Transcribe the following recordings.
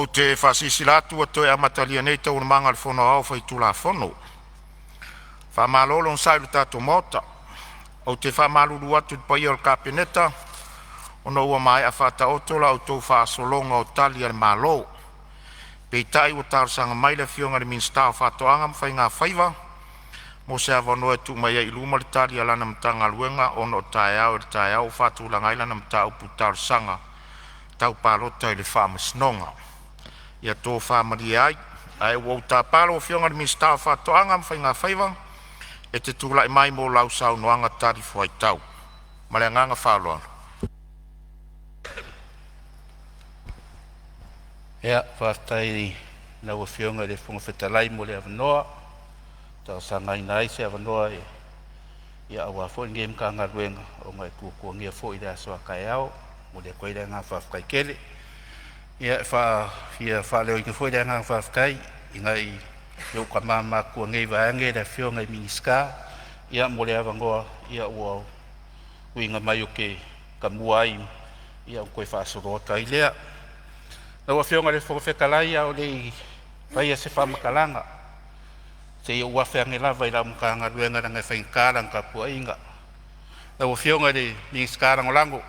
O te whasisilatu o toi amatalia nei tau na manga le whono au whai tula whono. Whamalolo on sailu tato mota. O te whamalulu atu pai o le kapeneta. Ona ua mai a whata otola o tau whaasolonga o tali al malo. Peitai o tarusanga mai le fionga le minsta o whatoanga mwhai ngā whaiva. Mo se avanoa tu mai ai luma le tali alana mtanga luenga ono tae au le tae au whatula ngailana mta upu tarusanga. Tau palota i le whamasnonga. Ia tō whamari ai, ai wau tā palo o fionga le minsta o whatoanga mwhai ngā whaiva. E te tūlai mai mō lau sau noanga tari fuai tau. Mare nganga whaloa. Ea, whaftai na ua fionga le whungawhetalai mo le avanoa. Tau sa ngai nai se avanoa e. Ia awa fo ngem ka ngā ruenga o ngai kua ngia fo i le asoa kai au. Mo le koe le ngā whafkai kele. Ia wha leo inga fo i le ngā whafkai. I ngai leo ka mama kua ngei vaange le fionga i miniska. Ia mo le avangoa. Ia ua uinga mai o ke ka muai. Ia o koe whaasorota i lea. Na ua fionga le whakawhekalai au le whaia se whamakalanga. Se ia ua whiange lava i la muka ngā ruenga na ngai whainkārang ka pua inga. Na ua fionga le mingiskārang o lango.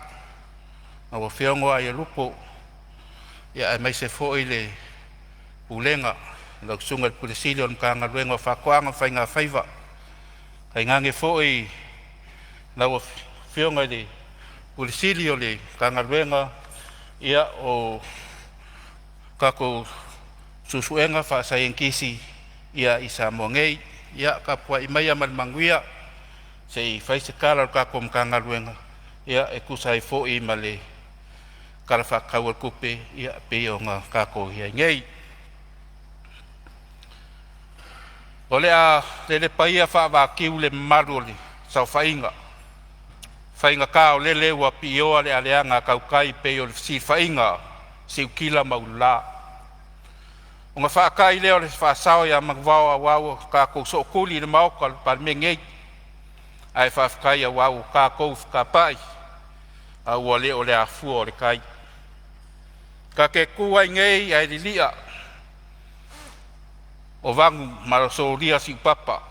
Na ua fionga ai a lupo. Ia ai mai se fo i le pulenga. Na kusunga le pulisili o muka ngā ruenga o whakoanga whai ngā whaiva. Kai ngange fo i na ua fionga le pulisili o le ka ngā ruenga. Ia o kako susuenga fa sa enkisi ia isa mongei ia kapua i mai amal manguia se i faise kala kako mkanga luenga ia e kusai fo i male karafa kawal kupe ia pe o nga kako ia ngei ole a le paia fa va kiule maruli sa fainga ka o lele wa pio ale anga kaukai pe o si fainga si ukila maula. O ngā whaakai leo le whaasao ia magwao a wau kako so kuli le maoka Palemene. Ai whaakai a wau kako whakapai. A ua leo le afua o le kai. Ka ke kuai ngei ai li lia. O vangu maraso ria si papa.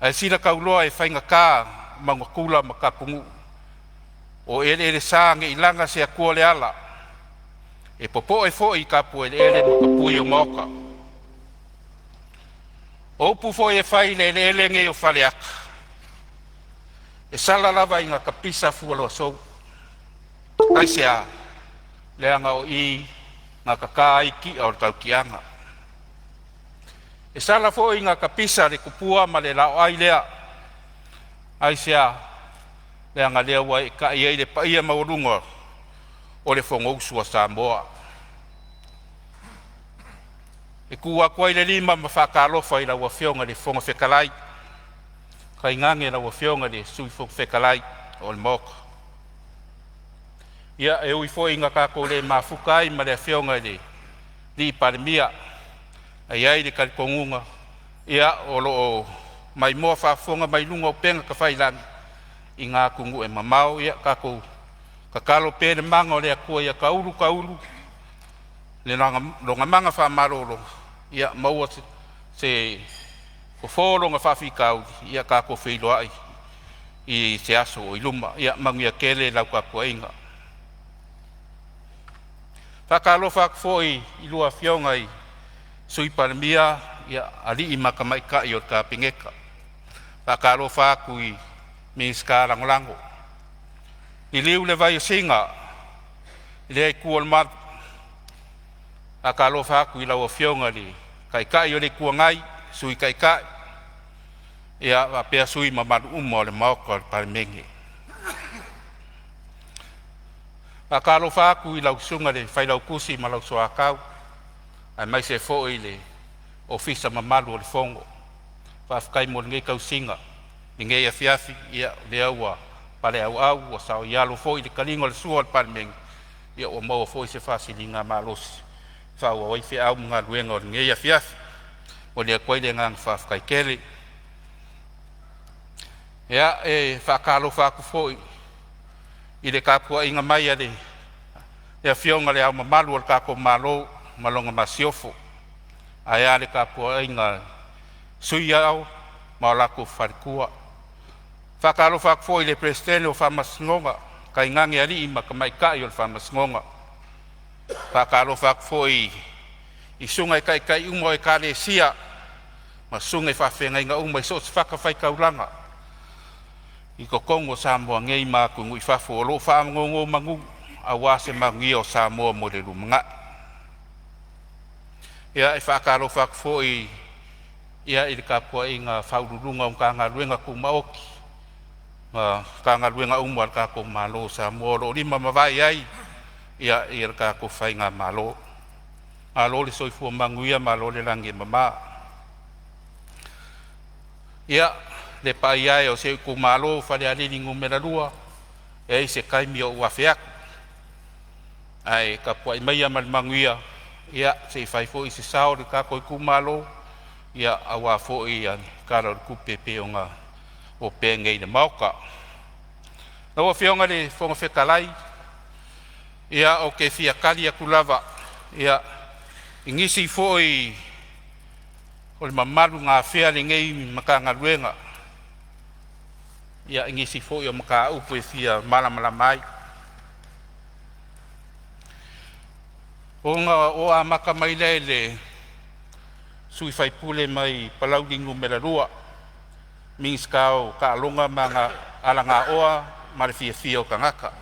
Ai sina kauloa e whainga kā mangakula makapungu. O ele sānge ilanga se a kua le ala. E popo e fo i kapu e ele no kapui o moka. O pu fo e fai le ele nge o faleaka. E sala lava inga kapisa fualo so. Ai sea le anga o i nga kakai ki au tau kianga. E sala fo inga kapisa le kupua ma le lao ai lea. Ai sea le anga lea wa e ka i le paia maurunga. O le whongousu a Samoa. E kua koe le lima ma whakalofa i la ua whionga le whongawhekalai. Kai ngange la ua whionga le sui whongawhekalai o le moka. Ia e ui fo inga kako le mafukai ma le whionga le li Palemene. Ai ai le karikongunga. Ia o lo mai moa whaafonga mai lunga o penga ka whailangi. I ngā kungu e mamau ia kako ka kalo pere manga o lea kua ia kaulu. Le longa manga wha maroro. Ia maua se whawhoronga whawhikau. Ia kako whilo ai. I se aso o iluma. Ia manguia kele lau ka kua inga. Whakalo whakfo i lua whionga i sui Palemene. Ia ali i makamaika i o ka pingeka. Whakalo whaku i minska rangolango. I leu le vai o singa, i le kua le matu. A ka alofa aku i lau o whionga li, kai o le kua ngai, sui kai. Ia a pea sui ma matu umo le maoka o le Palemene. A ka alofa aku i lau sunga le whailau kusi ma lau soa kau, ai mai se fo i le ofisa ma malu o le fongo. Whafkai mo le ngei kau singa, le ngei a fiafi, ia le aua, pale au o sao ialo foi de kalingo le suo al Palemene ia o mo foi se fasilinga malos fa o i fe au nga luenga o nge ia fiaf o le koe le ngang fa kai kele ia e fa kalo fa ku foi i le kapua inga mai ale Ia fionga le au mamalu al kako malo malonga masiofo. Ai ale ka po inga sui au ma lako farkua. Whakaro whakfo i le presidente o whamasngonga kai ngangi ali i makamaika i o whamasngonga. Whakaro whakfo i sunga i kai umo e kare sia ma sunga i whawhenga inga umo i so si whakawhai kaulanga. I ko Kongo Samoa ngei māku ngui whafo o lo whaamngongo mangu a wase mangi o Samoa mo le rumunga. Ia e whakaro whakfo i ia i ka pua i ngā whaururunga o ka ngā ruenga ku maoki. Ka ngā ruenga umo al ka ko malo Samoa ro rima mawai ai ia i ka ko whai ngā malo. Malo le soifua mangu ia malo le langi mama. Ia le pai ai o se ku malo whare aliri ngumera rua e i se kaimi o uawhiaku. Ai ka pua i maia manguia ia se i whaifo i se sao le ka koi ku malo ia awa fo i kara ku pepe o ngā o pēngei na mauka. Naua whionga le whonga whekalai ia o ke fia kari a kulava ia ingisi fo i o le mamaru ngā whea le ngei makanga ruenga. Ia ingisi fo i o maka upu e fia malamala mai. O a maka mai le sui whaipule mai palauringu mera rua. Mings kao ka alonga mga alanga oa mare fia o kangaka.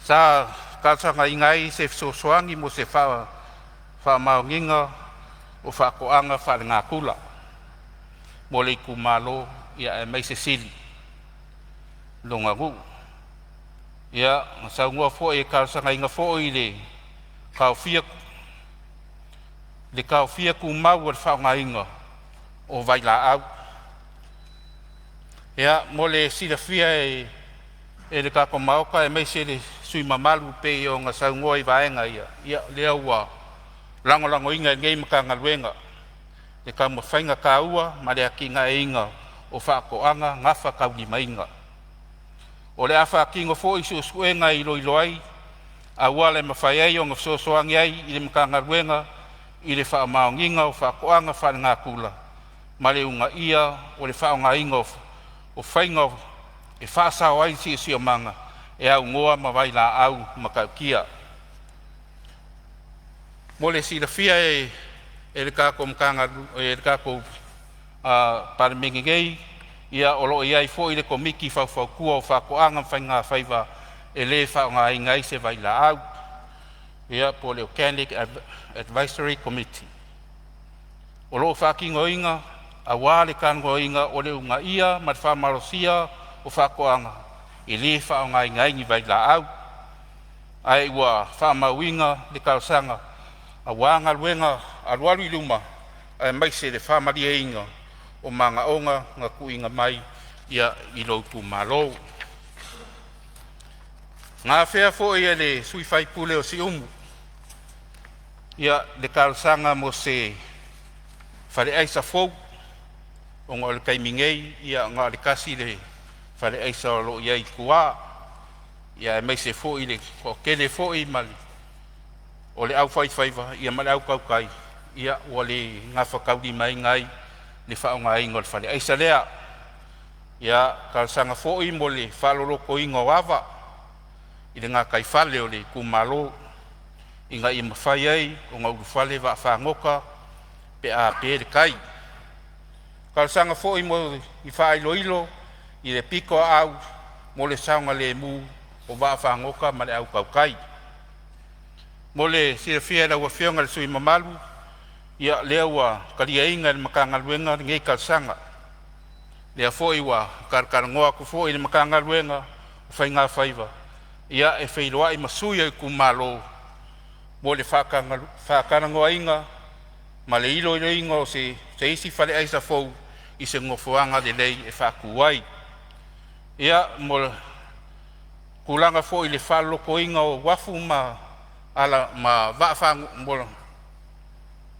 Sa kalsanga ingai se sosoangi mo se wha maunginga o wha koanga wha ngā kula. Mo le ku malo ia e mai se sili. Longa ngu. Ia sa ngua fo e kalsanga inga fo i le kao fia le kao fia ku mau al wha ngā inga o vai la au. Ia mo le sila fia e le kako mauka e mai se le sui mamalu pe o ngā sau ngoi vaenga ia. Ia lea ua lango inga ngei maka ngā luenga. Le ka mo whainga ka ua ma le aki ngā inga o whaakoanga ngawha kauli mainga. O le awha kingo fo i suenga i loilo ai a ua le mawhai ai o ngā sosoangi ai i le maka ngā luenga i le wha maonginga o whaakoanga wha ngā kula. Ma le unga ia o le wha ngā inga o whainga e whaasao ai si o manga e au ngoa ma vai la au makaukia. Mo le sila fia e le kako mkanga e le kako Palemene ngei ia o loo iai fo i le komiki whau kua o whakoanga whainga whaiva e le whaonga ingai se vai la au ia po le Organic Advisory Committee. O loo whakingo inga a wale kango inga o le unga ia ma wha marosia o whakoanga i le whaonga ingai ni vai la au ai ua wha mauinga le kaosanga a wanga luenga a lualu iluma ai mai se le wha maria inga o manga onga ngā kuinga mai ia i loutu malo. Ngā whea fo ia le sui whaipule o si umu. Ia le kalsanga mo se whare aisa fau o ngā le kaimingei ia ngā le kasi le whare aisa o lo iai kua. Ia e mai se fo i le kele fo i mali. O le au whaiwhaiva ia mali au kaukai. Ia o le ngā whakauri mai ngai le whaonga ingo le whare aisa lea. Ia kalsanga fo i mo le whaloroko ingo wawa. I le ngā kai whale o le kumalo. I ngā i mawhai ai o ngā uru whale wa whangoka pe a pere kai. Kalsanga fo i mo i whailo ilo i le piko au mo le saunga le mu o wa whangoka ma le au kaukai. Mo le sirafia la ua whionga le sui mamalu ia lea ua karia inga le makanga luenga ngei kalsanga. Lea fo i wa karkarangoa ku fo i le makanga luenga o whai ngā whaiva. Ia e whailoa i masuia i kumalo mo le whakarangoa inga ma le ilo inga o se isi whale aisa fau i se ngofuanga le lei e whakuai. Ia mo kulanga fo i le whaloko inga o wafu ma ala ma vaafang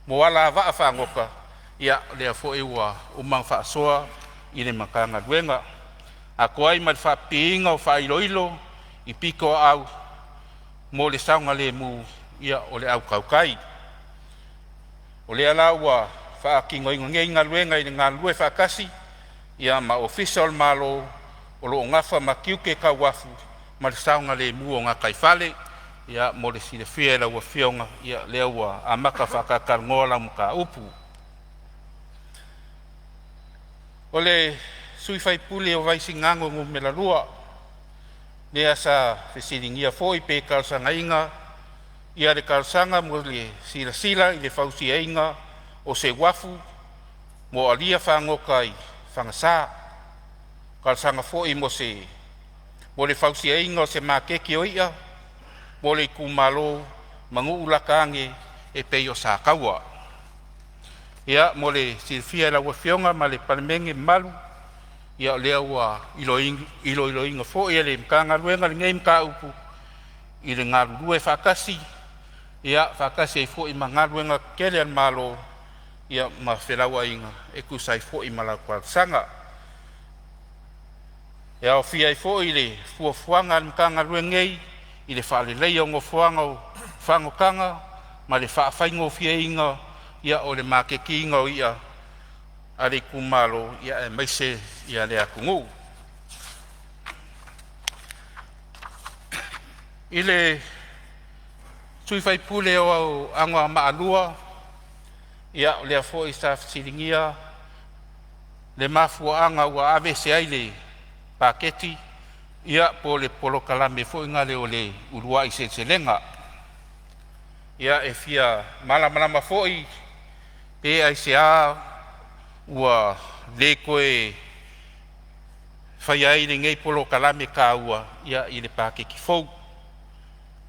mo ala vaafangoka ia le fo i wa umang whaasoa i le makanga luenga. A koai ma whapinga o whailoilo i piko au mo le saunga le mu ia o le au kaukai. O le ala ua whaakingo ingo ngei ngā luenga i ngā lue whakasi ia ma official malo o lo ngafa ma kiuke ka wafu ma le saunga le mu o ngā kaifale ia mo le sile fia la ua fionga ia lea ua amaka whakakarngola mu ka upu. O le sui whaipule o vaisi ngango ngu me la rua lea sa whesiringia fo i pe kalsanga inga ia le kalsanga mo le sila sila i le fausia inga o se wafu mo alia whangoka i whangasa kalsanga fo i mo le fausia inga o se makeki o ia mo le kumalo mangu ulakange e peo sa kaua. Ia mo le silfia la ua fionga ma le Palemene malu ia lea ua ilo inga fo ia le mkanga luenga le ngei mka upu i le ngā lulue whakasi ia whakasi ai fo i ma ngā luenga kele an malo ia ma whelaua inga e kusai fo i ma la kwalsanga. Ia o fia ai fo i le fuafuanga an mkanga luengei i le whaale leia o ngofuanga o whangokanga ma le whaafaingo fia inga ia o le makeki inga o ia a le kumalo ia e maise ia le akungu. I le sui whaipule o anga maalua ia o lea fo i sa siringia le mafua anga ua ave se ai le paketi ia po le polo kalame fo inga le o le urua i se lenga. Ia e fia malamalama fo i pe ai se a ua le koe whai ai le ngei polo kalame ka ua ia i le pakeki fou.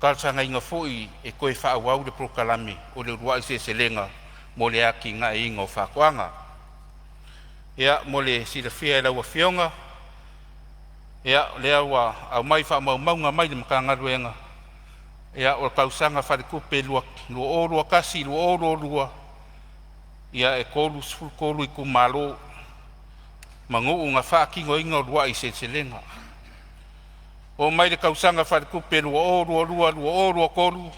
Kalsanga inga fo i e koe whaawau le polo kalame o le urua i se lenga mo le aki nga e inga o whakoanga. Ia mo le sila fia e laua fionga ia lea ua au mai wha maunga mai le mkanga ruenga ia o kausanga wharekupe lua orua kasi lua orua ia e kolu sful kolu i kumalo mangu nga whaakingo inga o lua i se lenga o mai le kausanga wharekupe lua orua kolu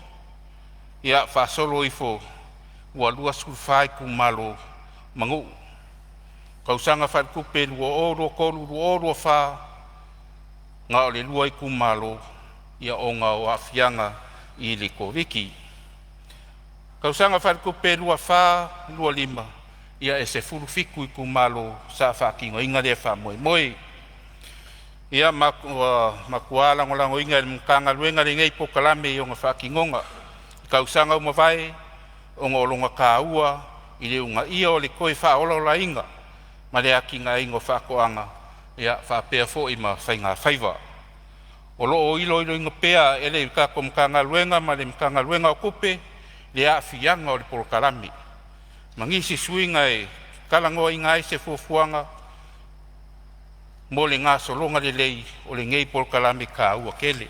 ia whaasolo i fo ua lua sful whai kumalo mangu kausanga wharekupe lua orua kolu lua orua wha nga o le lua i kumalo ia o ngā o awhianga i le koriki. Kausanga wharekupe lua wha, lua lima, ia e se furufiku i kumalo sa whakingo inga lea wha moe moe. Ia makuala ngolango inga le mkanga luenga le ngei pokalame i o ngā whakingonga. Kausanga umawai o ngā olonga kāua i le unga ia o le koe wha olola inga ma le aki ngā ingo whakoanga ia whapea fo i ma whainga whaiva. O loo ilo inga pea ele kako mkanga luenga ma le mkanga luenga o kupe le a fianga o le polokalami. Mangisi suinga e kalangoa inga se fuafuanga mo le ngā solonga le lei o le ngei polokalami ka ua kele.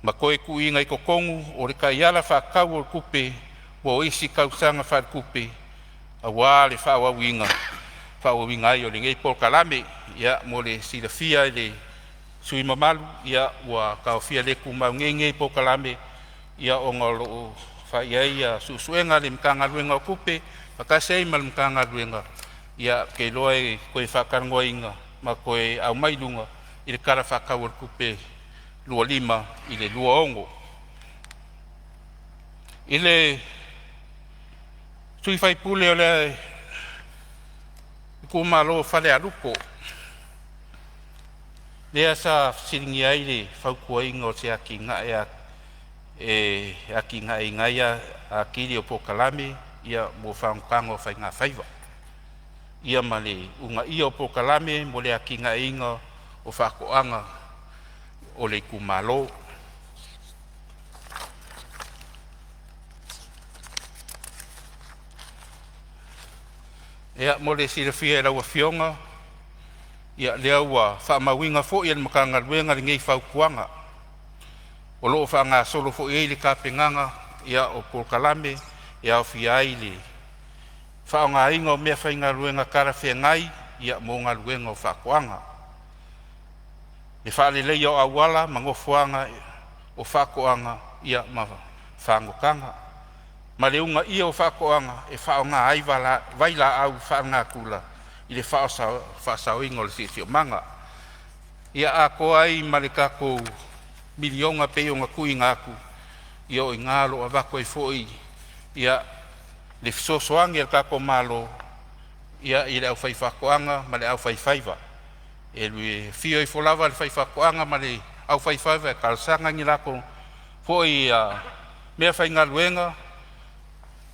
Ma koe ku inga i kokongu o le kaiala whakau o le kupe o isi kausanga whakupe a wā le whawawinga ai o le ngei polokalami ia mo le silafia le sui mamalu ia ua kaofia le kumau ngei polokalami ia o ngā loo whaiai ia susuenga le mkanga luenga o kupe pakasei ma le mkanga luenga ia kei loa e koe whakarangoa inga ma koe au mailunga i le kara whakau o le kupe lua lima i le lua ongo. I le sui whaipule o le kumalo whale aruko. Lea sa siringi ai le whaukua inga o se aki ngai aki ngai a kiri o pokalame ia mo whaunkango whainga whaiva. Ia ma le unga ia o pokalame mo le aki ngai inga o whakoanga o le kumalo. Ia mo le silafia e laua fionga ia lea ua whaamawinga fo ia le makanga luenga le ngei whaukuanga. O loo whaanga solo fo ia le kapenganga ia o polokalame ia o fia ai le whaonga inga o mea whainga luenga karawhia ngai ia mo ngā luenga o whakuanga. Le whaalelei o awala, mangofuanga o whakoanga ia ma whangokanga. Ma le unga ia o whakoanga e whaonga ai waila au whaanga kula i le whaasau ingo le sisio manga. Ia a koa ai ma le kako milionga peionga kui ngaku ia o ingalo a wako e foi ia le fisosoangi al kako malo ia i le au whaifakoanga ma le au whaifaiva. E lui fio i folava le whaifakoanga ma le au whaifaiva e kalsanga ngi lako foi ia mea whaingaluenga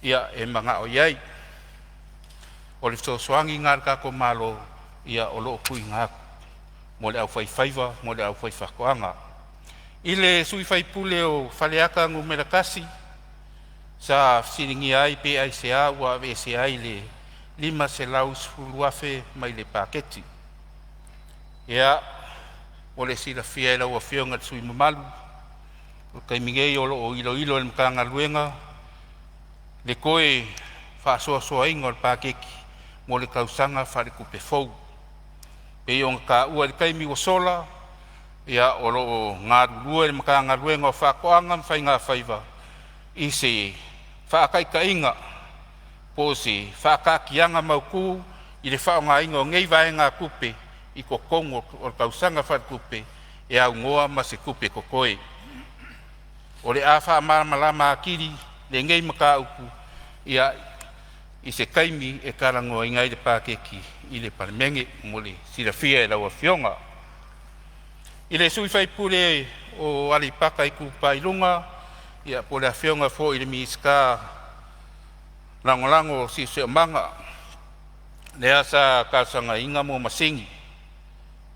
ia e manga o iai. O le fisosoangi ngar kako malo ia o loo kui ngaku mo le au whaifaiva mo le au whaifakoanga. I le sui whaipule o whaleaka ngu merakasi sa siringi ai pe ai se a ua ave se ai le 5 se lau suluafe mai le paketi. Ia o le sila fia e lau a fionga sui mamalu o kaimingei o lo ilo le mkanga luenga le koe whaasoa ingo le pakeki mo le kausanga whare kupe fau. E o ka ua le kaimi o sola ia o lo ngarulua le mkanga luenga o whakoanga mwhainga whaiva i se whaakaika inga po se whaakakianga mauku i le whaonga inga o ngei vaenga kupe i ko kongo o kausanga whare kupe e au ngoa ma se kupe kokoe. O le a wha malama akiri le ngei maka uku ia i se kaimi e karangoa inga i le pakeki i le Palemene mo le sirafia e lau a fionga. I le sui whaipule o alipaka i kupa ilunga ia po le a fionga fo i le miska langolango si se manga le asa kasanga inga mo masingi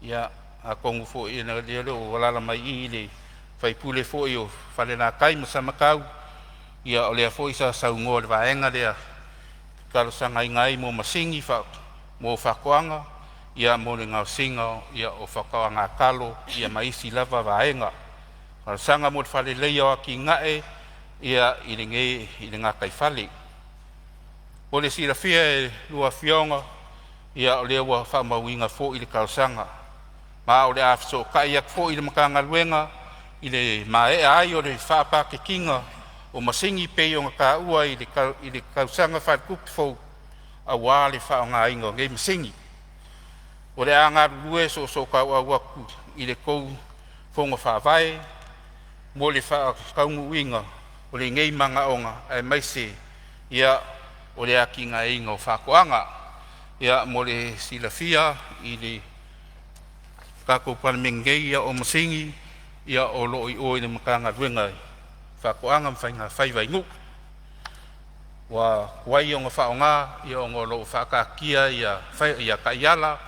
ia a kongu fo i na leo o walala mai i le whaipule fo i o whalena kai masamakau ia o lea fo i sa saungo le vaenga lea kalosanga ingai mo masingi mo whakoanga ia mo le ngau singa ia o whakaanga kalo ia maisi lava vaenga. Kalosanga mo le whale leia ki ngae ia i le ngā kai whale. O le sirafia e lua fionga ia o lea ua whamauinga fo i le kalosanga. Ma o le afiso kai ak fo i le makanga luenga i le mae ai o le whapake kinga o masingi pe o ngā ua i le kausanga whakupi fo a wale whaonga ingo ngei masingi. O le anga rue so kau a waku i le kou fonga whawai mo le whakaungu inga o le ngei manga onga e maise ia o le aki ngā inga o whakoanga ia mo le silafia i le kako Palemene ia o masingi ia o lo i o i le makanga ruenga whakoanga mwhainga whaiva ingu. Wa wai o ngā whaonga ia o ngā lo whakakia ia kaiala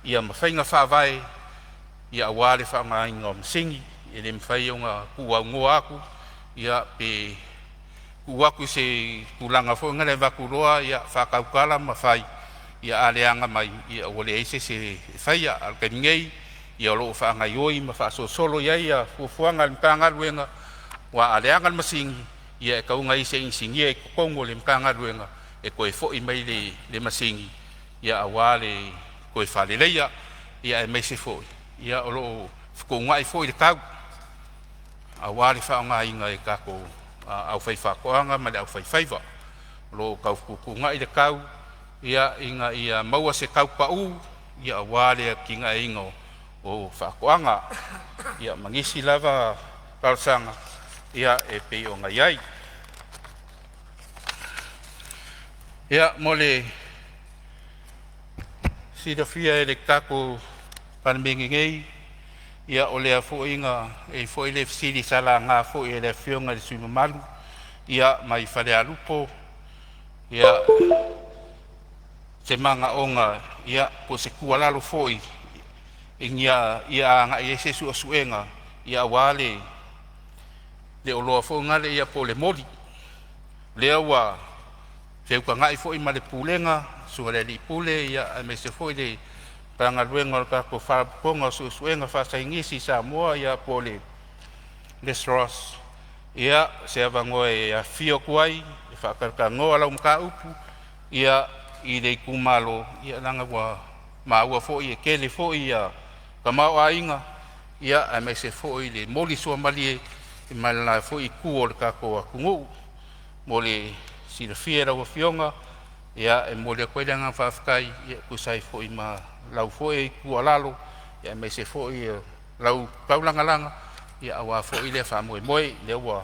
ia mwhainga whawai ia wale whaonga inga o masingi i le mwhai o ngā kuaungo aku ia pe kuaku se kulanga fo ngale wakuroa ia whakaukala mawhai ia aleanga mai ia wale eise se whaia alkaimingei ia lo whaanga ioi ma whaaso solo ia fuafuanga mkanga ruenga wa aleanga masingi ia e kaunga ise insingia e kukongo le mkanga ruenga e koe fo i mai le masingi ia awale koe whaleleia ia e meise fo ia o lo whukongai fo i le kau awale whaonga inga e kako au whaifakoanga ma le au whaifaiva lo kau kukunga i le kau ia inga ia maua se kau pau ia awale kinga ingo o whakoanga ia mangisi lava kalsanga ia e pei o ngai ai. Ia mole sirafia e le kako Palemene ngei ia o lea fo inga e fo ile siri sala ngā fo i le fionga le sui mamalu ia mai whare alupo ia se manga onga ia po se kualalo fo i ingia ia nga i se su suenga ia wale le oloa fo ngale ia po le moli lea wa feuka ngai fo i ma le pulenga su le li pule ia me se fo i le panga luenga ka ko fa ponga su suenga fa sa ingisi sa moa ia po le stros ia se avango e a fio kuai e fa ka ngoa la umka upu ia i le kumalo ia langa wa ma ua fo i kele fo ia ka mau ainga ia a mai se fo'i le moli sua mali e mai la fo'i ku o le kako a kungu mo le sila fiera o fionga ia e mo le koe nga whafkai ia kusai fo'i ma lau fo'i ku alalo ia mai se fo'i lau kaulanga langa ia awa fo'i le wha moe moe le ua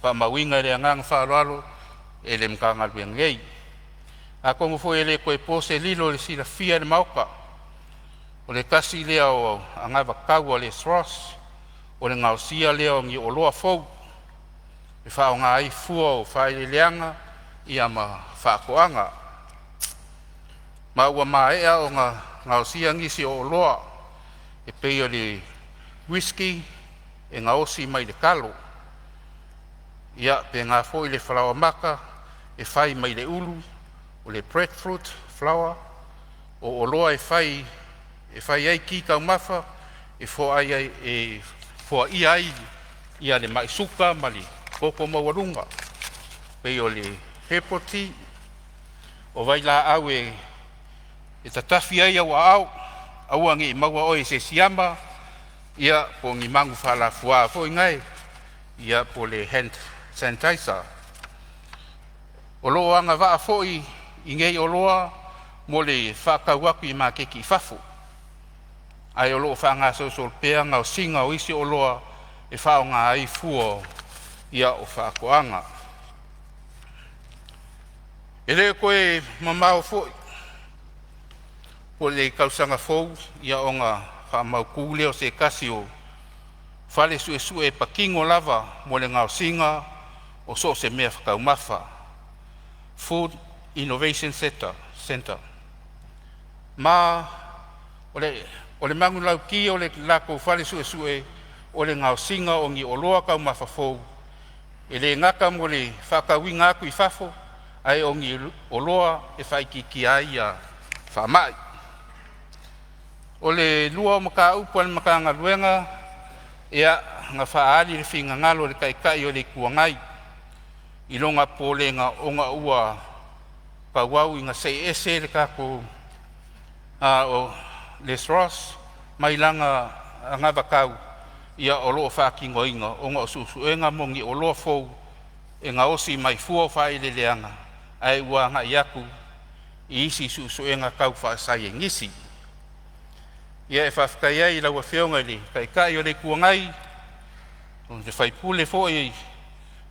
wha mawinga le angang wha alalo e le mkanga luengei a kongo fo'i le koe pose lilo le sila fia le mauka o le kasi lea o angava kaua le thros o le ngausia lea o ngi o loa fou e wha o ngā ai fua o whai le leanga ia ma whakoanga ma ua maea o ngā ngausia ngisi o loa e pei o le whisky e ngā osi mai le kalo ia pe ngā foi le flower maka e whai mai le ulu o le breadfruit flower o loa e whai ai ki kau mafa e fo i ai ia le mai suka mali koko mawarunga pei o le pepper tea o vai la au e tatafi ai au angi maua oi se siama ia po ngi mangu fala fua fo ngai ia po le hand sanitizer o lo anga va fo i ngei o loa mo le whakawaku i ma keki fafu ai o lo whanga social pea ngau singa o isi o loa e whao ngā ai fua ia o whakoanga e le koe mamau fo po le kausanga fou ia o ngā whamau kule o se kasi o whale sue e pakingo lava mo le ngau singa o so se mea whakau mafa Food Innovation Center ma o le mangu lau ki o le lako whale sue o le ngau singa o ngi o loa kau mafa fou e le ngaka mo le whakawinga aku i fafo ai o ngi o loa e whaikiki ai a whamai o le lua o maka upu al maka ngaruenga ea nga whaari le whinga ngalo le kaikai o le kuangai i longa pole nga onga ua pauau i nga sei ese le kako o le Ross mai langa nga vakau ia o loo whakingo inga onga o susuenga mongi o loa fou e nga osi mai fua whai le leanga ai ua nga iaku i isi susuenga kau whaasai e ngisi ia e whafkai ai lau a whionga li kai o le kuangai o te whaipule fo i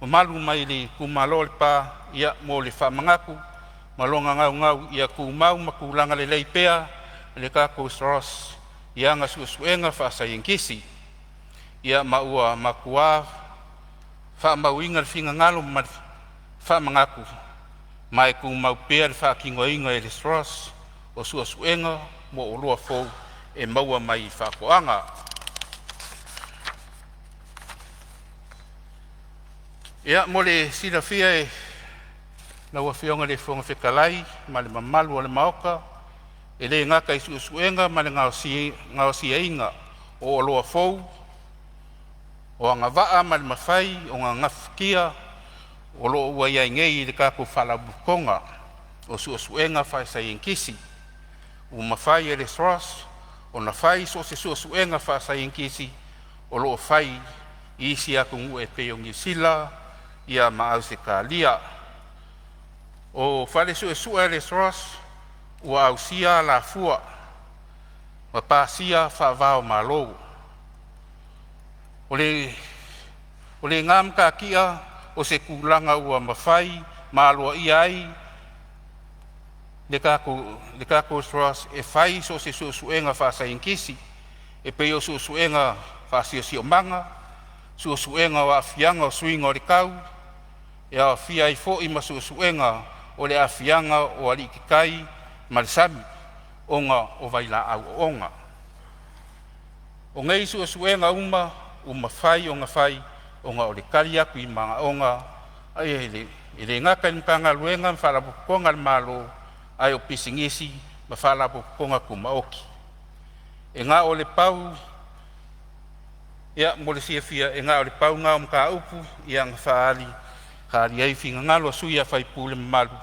malu mai li kumalo le pa ia mo le whamangaku malonga ngau ia kumau makulanga le leipea le kako Ross ia nga susuenga whaasai e ngisi ia maua makua whamauinga le whinga ngalo whamangaku mai kumau pea le whakingoinga e le Ross o susuenga mo o loa fou e maua mai whakoanga. Ia mo le sila fia e laua whionga le whonga whekalai ma le mamalu o le maoka e le ngaka i suenga ma le ngao sia inga o loa fou o anga waa ma le mawhai o ngā ngafkia o loa ua iai ngei le kako whalabukonga o suenga whai sa inkisi o mawhai e le Ross o na whai so se suenga wha sa inkisi o loo whai i isi aku ngu e peo ngi sila ia maau se ka lia o whale sue le Ross ua au sia la fua ma pāsia wha vao ma lou o le ngam ka kia o se kulanga ua mawhai ma aloa iai le kako Ross e whai so se suenga wha sa inkisi e peo suenga wha sio manga suenga wa afianga o swinga o le kau e a fia i fo i ma suenga o le afianga o alikikai ma le sami onga o vaila au onga o ngei suenga uma whai onga whai onga o le kari aku i manga onga ai ele ngaka ni kanga luenga whalapukonga le malo ai o pisingisi ma whalapukonga kumaoki e ngā o le pau ia mo le fia e ngā o le pau ngā o mka upu ia ngā whaali kāri ai whinga ngalo suia whai pule malu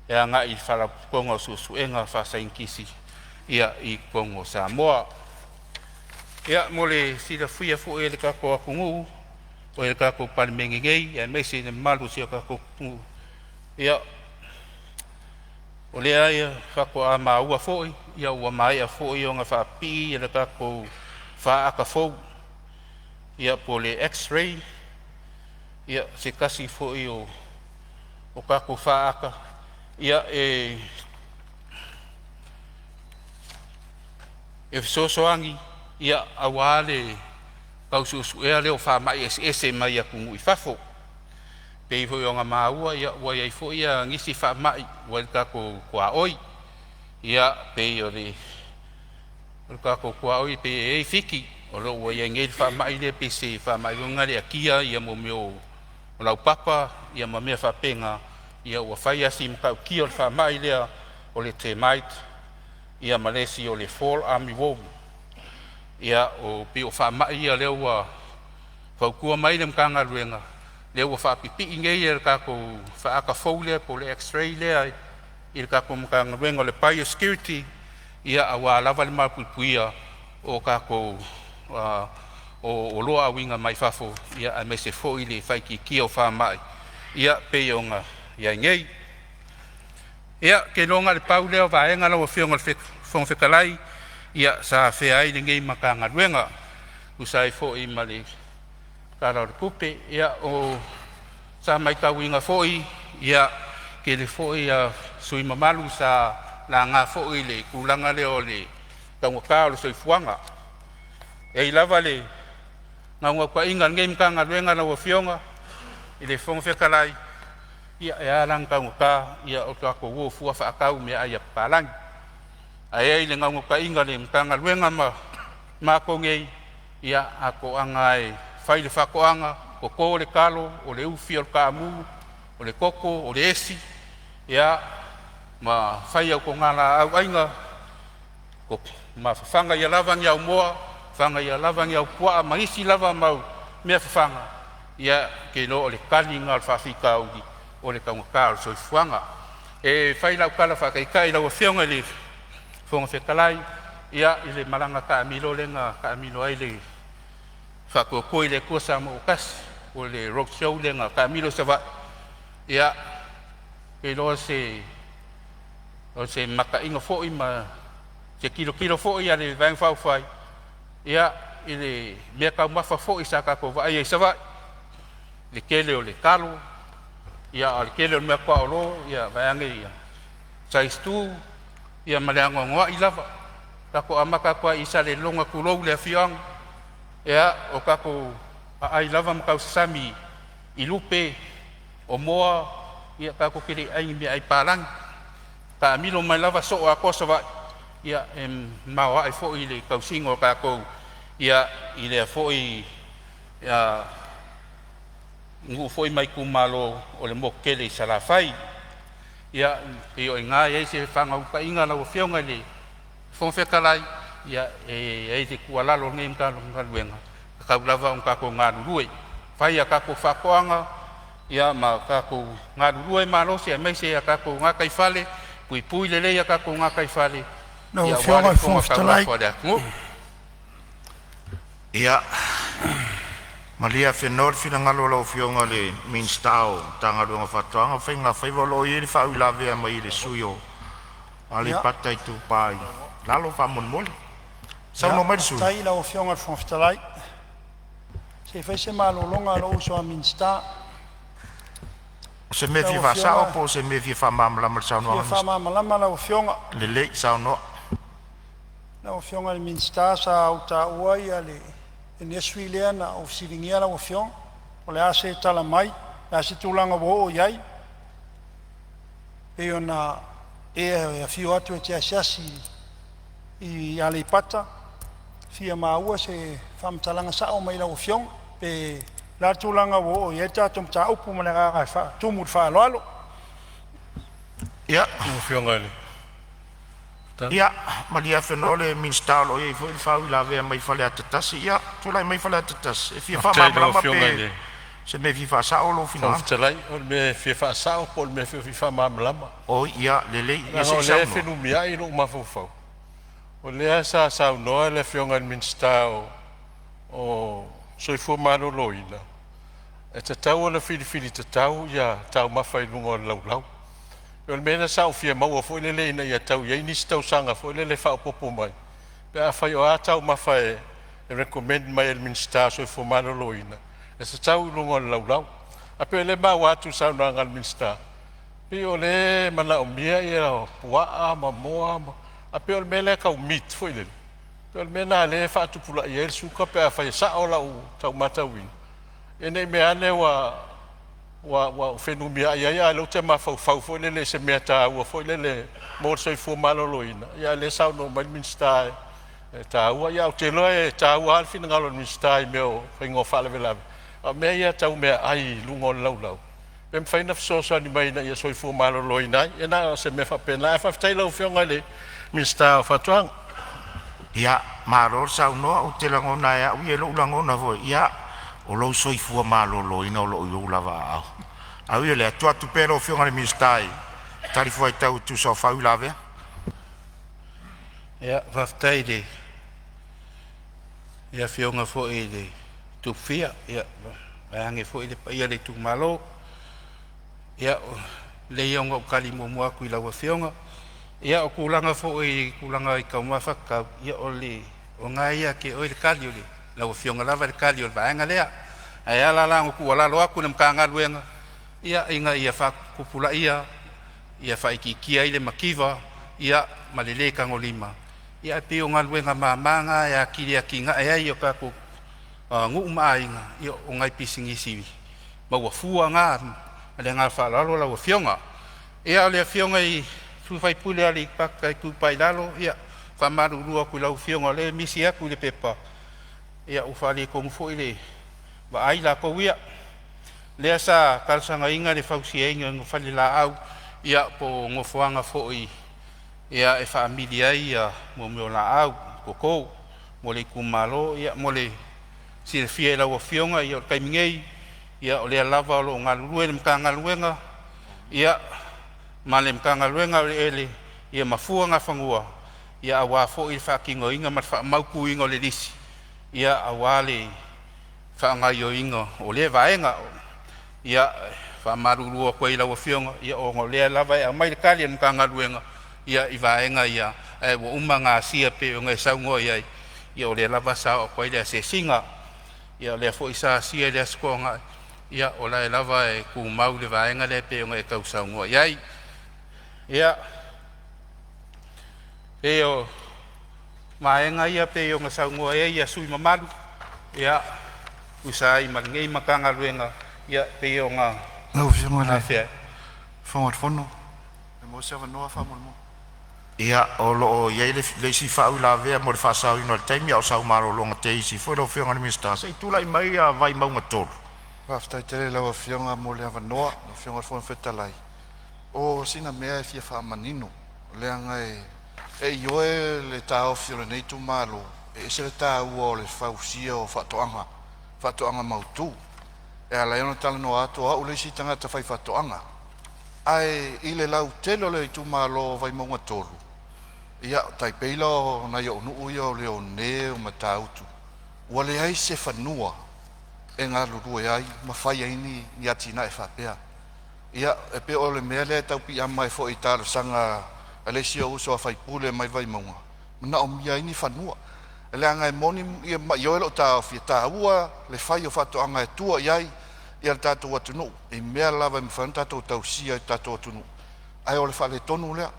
ia ngā i whalapukonga o suenga whasainkisi ia i Kongo Samoa Ia mo le sila fuia fu e le kako akungu o le kako Palemene ngei e mese le malu sia kako kungu. Ia o le aia kako a maua foi ia ua mai a foi o nga whaapi e le kako whaaka fou. Ia po le x-ray ia se kasi foi o kako whaaka ia e sosoangi ia awale kaususu ea leo wha mai ese mai a kungu I whafo. Pei hoi o ngā maua ia ua iai fo ia ngisi wha mai ua il kako kua oi. Ia pei o le kako kua oi pei e fiki o lo ua iai ngei wha mai le pei se wha mai runga le a kia ia mo meo o lau papa ia ma mea whapenga ia ua whai asi mkau kia o le wha mai lea o le te mait ia malesi o le fall army war. Ia o pe o whaamai ia leo ua whaukua mai le mkanga ruenga. Leo ua whaapipi ngei e kako whaaka fau lea po le x-ray lea i kako mkanga ruenga o le biosecurity ia awa lava le mapupuia o kako o loa winga mai fafo ia a me se fo i le whaiki kia o whaamai. Ia pe o ngā ia ngei. Ia ke longa le pau leo vaenga lau o whionga le whongwhekalai ia sa whea i ngei makanga ruenga usai fo I mali karau kupe ia o sa mai kawinga fo I ia ke le fo I a sui mamalu sa la ngā fo I le kulanga leo le kaungakao le soifuanga e I lava le ngaunga kwa inga ngei makanga ruenga lau o whionga I le whongwhekalai ia e alang kaungaka ia o kako uo fua whaakau mea aia palangi. Ai le ngaunga ka inga le mtanga luenga ma kongei ia ako anga e whaile whakoanga ko ko le kalo o le ufi o le kaamu o le koko o le esi ia ma whai au ko ngana au ainga ko ma whanga ia lava ngia umoa whanga ia lava ngia upua ma isi lava mau mea whanga ia ke no o le kani ngā whawhika augi o le kaungaka o soifuanga e whai lau kala whakaikai lau a whionga le whongwhekalai ia I le malanga ka amilo lenga ka amilo ai le whakokoi le kuasa mo kas o le rock show lenga ka amilo sawa ia ke loa se maka inga fo I ma se kilo fo I a le vang whau whai ia I le mea kau mafa fo I sa kako vai ai sawa le kele o le kalo ia le kele o mea kwa olo ia vaiange ia saistu ia maleango ngoa I lava kako amaka kwa isa le longa kulou le fiang ia o kako ai lava makau sami I lupe o moa ia kako kiri ai mi ai palang ka milo mai lava so a kosa va ia mau ai fo I le kausingo kako ia I le fo I ia ngu fo I mai kumalo o le mokele salafai ia e o ngā ia se whanga uka inga lau whionga le whongwhekalai ia e te kualalo ngei mkalo ngaluenga kakau lava un kako ngā rurue whai a kako whakoanga ia ma kako ngā rurue malosi a meise a kako ngā kaifale pui pui lelei a kako ngā kaifale ia whionga I whongwhekalai ia malia whenor whina ngalo lau whionga le minstao tanga runga whatoanga whainga whaiwalo I le whau lawea mai le suyo a le pata I tūpai lalo whamon mole sau no mai su tai lau whionga le whongwhekalai se whai se malolonga lau so a minsta se me fi whasao po se me fi whamamlama sau no ia whamamalama lau whionga le le sau no lau whionga le minsta sa au ta ua ia le e nesui lea na o siringia la o fiong o le ase tala mai le ase tūlanga wo o iai e ona e fio atu e te asiasi I ale pata fia maua se whamtalanga sao mai la o fiong pe la tūlanga wo o iai tātum tā upu ma le rāgai tūmut whaaloalo ia o whionga le ia malia whenole minstalo ia I fo I whau lawea mai whale atatasi ia tūlai mai whale atatasi e fia whamamlama pe se me fi whasao lo whina Whawhitalai, o me fia whaasao, po me fia whamamlama. o ia lelei ia se O le sau no whenumia I lo mawhawhau. O lea sa saunoa le fionga minsta o soifua maloloina. E te tau o na whiriwhiri te tau ia tau mawhai lunga o laulau. O le mena sa o fia maua fo ilele ina ia tau ia nisi tau sanga fo ilele whao popo mai. Pe a whai o a tau mawhai e recommend mai el minsta soifua maloloina. E se tau lunga o laulau. A pe le ma watu sauna ngal minsta. Pe o le mana o mia ia o puaa ma moa ma. A pe o le mele ka o meat fo ilele. Pe o le mena le whaatu pula ia el suka pe a whai sa o lau tau matawin. E nei mea ane wa whenu mia ia lo te mawhau fo ilele se mea ta ua fo ilele mor soifua maloloina. Ia le sauno mai minsta ta ua ia o te loe ta ua alfina ngalo minsta i meo whaingo whalewelawe. A mea ia tau mea ai lungo laulau. Pe mwhaina fisosa ni mai na ia soifua maloloina. E na se mea whapena. E whaftaila o whionga le minsta o whatuang. Ia, maror saunoa o te langona ea ui e lo ulangona voi. Ia, o lo soifua maloloina o lo ui lava au. Au ia le atua tupero o whionga le minsta tarifu ai tau tu sa whau lawe. Ia, whaftaile. Ia whionga fo i le tupia. Ia, ange fo i le paia le tumalo. Ia, le ionga o kalimo mua kui lawa whionga. Ia, o kulanga fo i kulanga i kaumawhaka. Ia, o le o ngai ke o le kali o le lawa whionga lava le kali o le vaenga lea. Ai ala lango kua lalo aku na mkanga luenga. Ia, inga ia whakupula ia whaikikia i le makiwa. Ia, malele kango lima. Ia, pio ngā luenga mamanga, ia kiri a kinga. Ia, i o kako ngu maainga. Ia, o ngai pisingi siwi. Maua fua ngā, ale ngā whalalo lawa whionga. Ia, le whionga i Tuwhai pule ali paka i kupai lalo, ia, whamaru rua kui lau whionga le, misi aku le pepa. Ia, ufale kongu fo i le, wa aila kou ia. Lea sa kalsanga inga le whausi e inga ngofale la au, ia, po ngofuanga fo i, ia, e whaamili ai, ia, mo meo la au, koko, mo le kumalo, ia, mo le sire fia i lau whionga, ia, kai mingei, ia, o lea lava o lo ngalurue, le mka ngaluenga, ia, ma le mkanga luenga o le ele, ia mafua ngā whangua, ia awa fo i whakingo inga, ma whaamauku inga o le lisi, ia awa le whaangai o inga o le vaenga, ia whaamarurua koe i lawa whionga, ia o ngā lea lava e mai le kali e mkanga luenga, ia i vaenga ia, e wa uma ngā sia pe o ngai saungo ia, ia o le lava sa o koe lea se singa, ia o lea fo i sa sia lea skonga, ia o la e lava e ku mau le vaenga le pe o ngai kau saungo ia, ia, pe o maenga ia pe o ngasau ngoa ia sui mamaru, ia, usai marangei makanga luenga, ia pe o ngā Ngau whionga le whia. whangat whono. E mo se wanoa whamon mo. Ia, o lo o iei le si whau la vea mo le whasau ino le taimi au sau maro longa te isi. Fwoi lo whionga le minsta. Sei tūlai mai a vai maunga tolu. Whaftai tere lawa whionga mo le wanoa, no whionga whon whetalai. O sina mea e fia whaamanino, leanga e ioe le tau whiore nei tu malo, e se le tau o le whausia o whatoanga mautu. E ala iona tala no ato au le si tangata whai whatoanga. Ai i le lau telo le tu malo vai maunga tolu. Ia tai peila o na yo nuu ia o le o ne o matautu. Ua le ai se whanua e ngā luru e ai, ma whai aini ni atina e whapea. Ia, e pe o le mea le tau pi ama e fo i tāra sanga alesi o uso a whai pule mai vai maunga. Mana o mia ini whanua. E le anga e moni ia ma ioelo tā o fia tā ua le whai o whato anga e tua iai ia le tātou atunu. E mea lava e mwhanu tātou tau sia e tātou atunu. Ai o le whale tonu lea.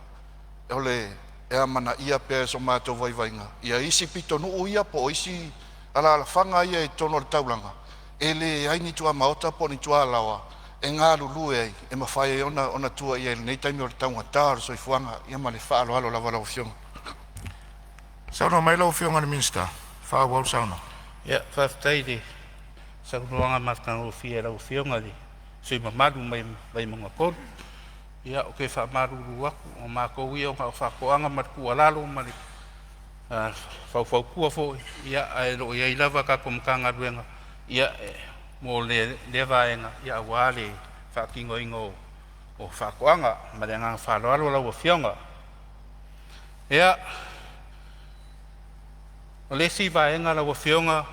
E o le e amana ia pe so mātou vai vainga. Ia isi pitonu u ia po isi ala whanga ia e tono le taulanga. E le aini tua maota po ni tua lawa. E ngā lulu e e mawhai e ona tua i e nei taimi o le taunga tāra so i fuanga i ama le whaalo alo lava lau whionga. Sauno mai lau whionga le minsta. Whau sauno. Ia, whaftaile, saunoanga matanga o fia lau whionga li, sui mamaru mai mga kolu. Ia, o ke whaamaru aku, o mākou ia o ngā whakoanga marku alalo, mari whau kua fo, ia, ae lo ia ilawa kako mkanga ruenga, ia, mo le vaenga, ia wale whakingo ingo o whakoanga, mari ngā whaloalo lau o whionga. Ia, O le si vaenga la wafionga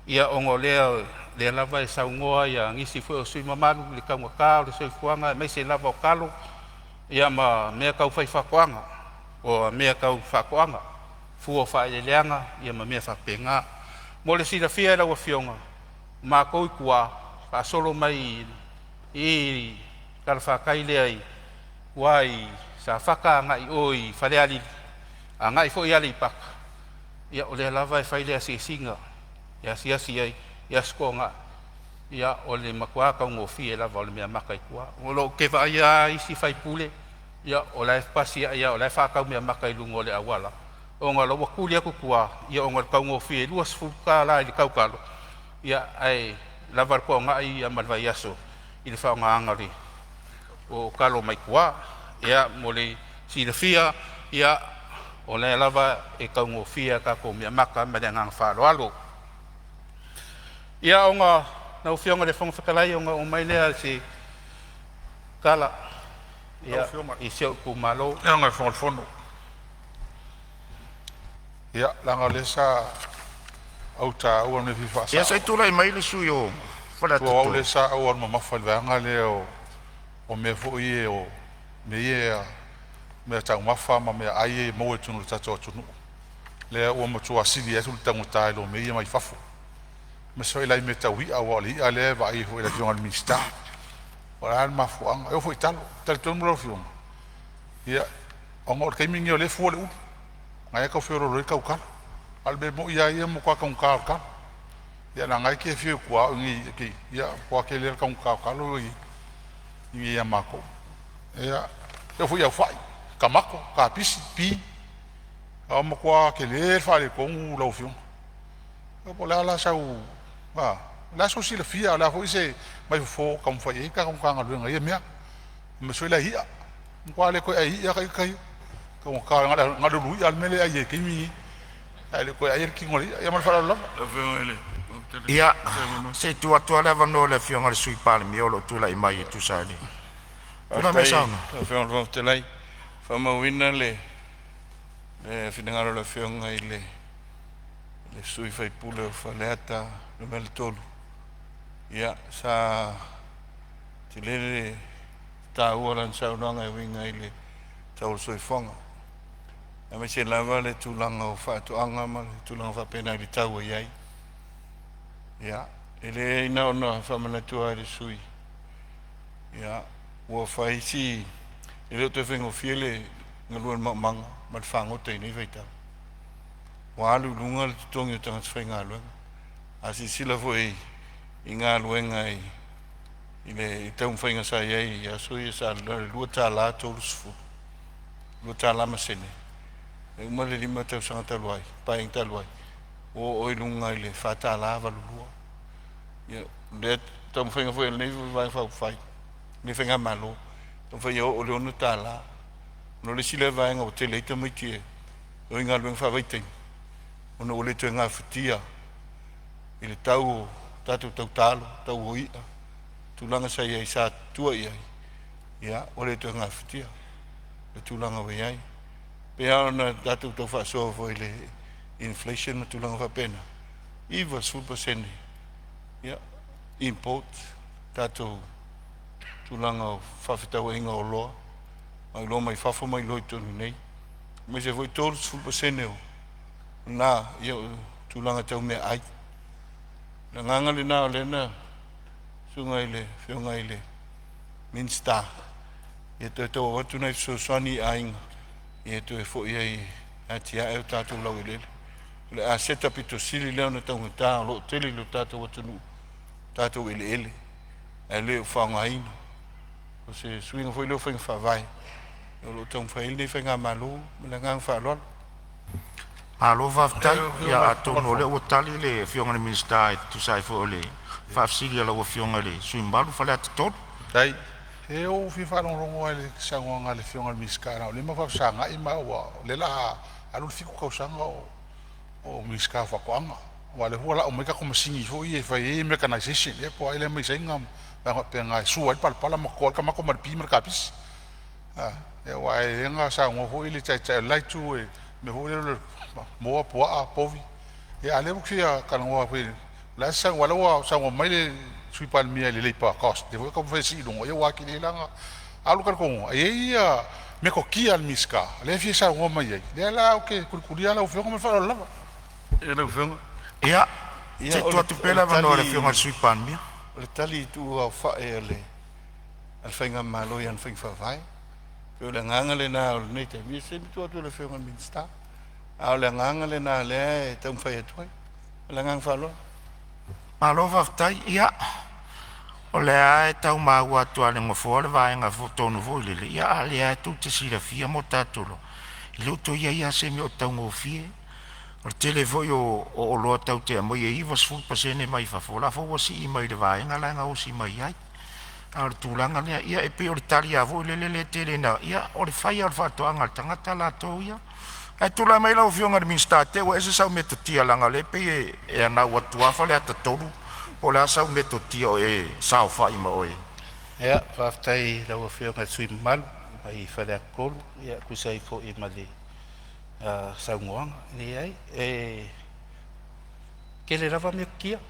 ia ongo lea le lava e saungoa ia ngisi fu o sui mamalu le kaunga kao le soi fuanga mai se lava o kalo ia ma mea kau fai whakoanga o mea kau whakoanga fu o whae leanga ia ma mea whapenga mo le si la fia la wafionga ma kou kua pa solo mai i kalwhakai lea i wai sa whaka ngai oi whareali a ngai fo i ali paka ia o le lava e whai lea si singa ia si ai ia skonga ia o le makua ka ngofi e lava o le mea maka i kua o lo ke va ia isi fai pule ia o la pasi ia o la fa ka mea maka i lungo le awala o nga lo wakuli aku kua ia o nga ka ngofi e luas fuka la i kau kalo ia ai lava ko nga i amalva yaso i le fa nga angari o kalo mai kua ia mo le silafia ia o le lava e ka ngofia ka ko mea maka ma le ngang fa lo alo ia o nga na ufionga le fonga whakalai o nga o mai lea si kala ia i seo ku malo Ia ngai whonga whono. Ia, langa le sa au ta ua me fifa sa. Ia sai tula i mai le sui o whala Tua au le tutu. sa au ma mawhai vanga le o me fo i o me ia me tau mawha ma me ai e mo e tunu tato tunu. Le ua matua sili e tulu tangu tai lo me ia mai fafu. Me so ilai me tau hi awa li a le va i ho ila tionga le mista. Ora al mafuanga. Eu fo italo. Tali tonu lo fiuma. Ia, onga o keimingi o le fu o le u. Ngai ka fioro roi kau kala. Albe mo ia mo kwa kau kala. Ia na ngai ke fio kwa ngi ki. Ia kwa ke le kau kala i. Ia mako. Ia, eu fui au fai. Kamako, ka pisi, pi. Au mo kwa ke le fale ko u lo fiuma. Po la la sau la so si la fia la foi se mai fo kam fai ka kam ka ngalu ngai mea me so la hia kwa le ko ai ya kai ko ka ngalu lu al mele ai ke mi ai ko ai ki ngoli ya mal fala la Ia, se tua tua leva no le fionga le sui pale mi olo tula i mai tu sali. Tula me sauna. Fiona ro te lai. Fa ma wina le finangaro le fiona i le sui fai pule o fa leata no mele tolu. Ia sa te lele ta uoran sa unanga e winga i le tau sui fonga. A me se lava le tulanga o fa tuanga ma le tulanga fa pena i le tau iai. Ia, ele ina ona fa mana tua le sui. Ia, ua fai si ele o te whengo fiele ngaluan manga ma le whangote nei veitau. Wa alu lunga le tutongi o tanga tawhai ngā luenga. A si sila fwoi i ngā luenga i le tau mwhainga sa iei i aso i sa lua tā la tōru sifu. Lua tā la masene. E umale lima tau sanga taluai, paeng taluai. O oi lunga i le whata la valulua. Ia, le tau mwhainga fwoi nei vai whau whai. Nei whainga malo. Tau whai o le onu tā la. No le sila vaenga o te leita maitie. O i ngā luenga whawaitai. Ona ole te ngā whitia i le tau tātou tau tālo, tau o ia. Tūlanga sa iai sa tua iai. Ia, ole te ngā whitia. Le tūlanga wa iai. Pea ona tātou tau whaasoa fo i le inflation na tūlanga whapena. Iwa super sene. Ia, import. Tātou tūlanga o whawhitau inga o loa. Mai loa mai whawha mai loi tonu nei. Mai se voi tōru super sene o. Na ia tulanga tau me ai na nganga le na le na sunga ile fionga ile minsta ia to watu na so sani ainga ia to e fo ia atia e tatu lau ile le a seta pito sili le na tau ta lo tele lo tatu watu nu tatu ile ele fanga ina o se swinga foi lo fanga fa vai lo tau fa ile fanga malu le ngang fa lo Alo vaftai ia atono le o tali le fionga le minsta tu sai fo le fafsili ala o fionga le sui mbalu fale atoto. dai e o fi fa no rongo ale sango ngale fionga miskara le ma fa sanga i ma wa le la alu fiku ka sanga o miska fa kwanga wa le hola o me ka como singi fo i fa e mechanization e po ile mai senga ba pe nga suai pala ma ko ka ma ko mar pi mar kapis e wa e nga sa ngo fo ile chai chai lai tu e me ho le mo po a povi e ale mo fia kana wa pe la sa wala wa sa wa mai le sui Palemene le pa cost de ko fa si no e wa ki le langa alu ka ko e ia me ko ki al miska le fia sa wa mai le la o ke kuria la o fio ko me fa la e le fionga ia te tua tu pela vano le fionga sui Palemene le tali tu au fa e le al fainga malo yan faing fa vai pe le nganga le na ne te mi se tu le fionga minsta au le nganga le na le te un fa e toi le ngang fa lo malo vaftai ia o le ae tau maua atua le ngofo le vaenga tonu vo le ia le ae tu te sira fia mo tatulo i luto ia se mi o tau ngofie o tele foi o loa tau te mo ia iwa sful pasene mai fafola fo wasi i mai le vaenga la nga osi mai ai ar tulanga le ia e pe o talia vo le tele na ia o le fai al fato anga tangata la to ia ai tula mai la o fionga de minstate o ese sau metotia langa le pe e ana wa tua fa le atatoru o la sau metotia o e sau fai ma o e ia whaftai lau whionga sui malu mai whare akolu ia kusai fo i mali saungoanga ni ai ke le rawa me kia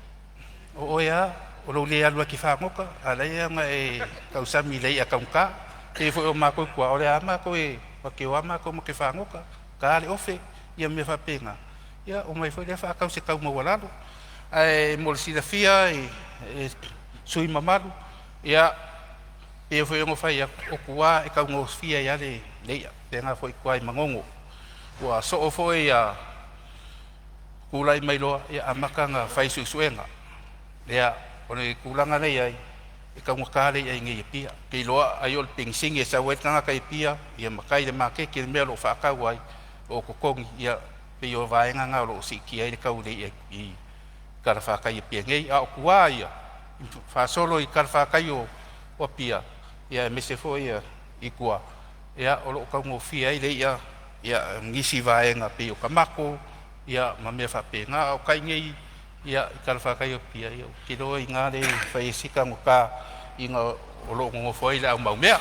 o ia o lo le alua ki whangoka a lei anga e kausami lei a kaunka e fo o mako kua o le ama ko e wake o ama ko mo ke whangoka ka ale ofe ia me whapenga ia o mai fo le whakau se kau mawalalo ai mo le sida fia e sui mamalu ia e foi ngo fai o kua e kau ngo fia ia le leia tenga foi kuai mangongo wa so foi ia kulai mai loa ia amakanga fai suenga ia ona kulanga nei ai e kau ngakale ai ngi pia ke loa ai ol pingsing e sa wetanga kai pia ia makai le make ke me lo fa ka wai o kokongi ia pe o vaenga nga lo si ki ai kau le i kara fa kai pia ngai a kua ia fa solo i kara fa kai o pia ia me se foi ia i kua ia o lo kau ngo fia ai le ia ngisi vaenga pe o kamako ia ma me fa pe nga o kai ngai ia kara fa kai o pia ia ki do i nga le fa sika ngo ka i nga o lo ngo foi la mau mea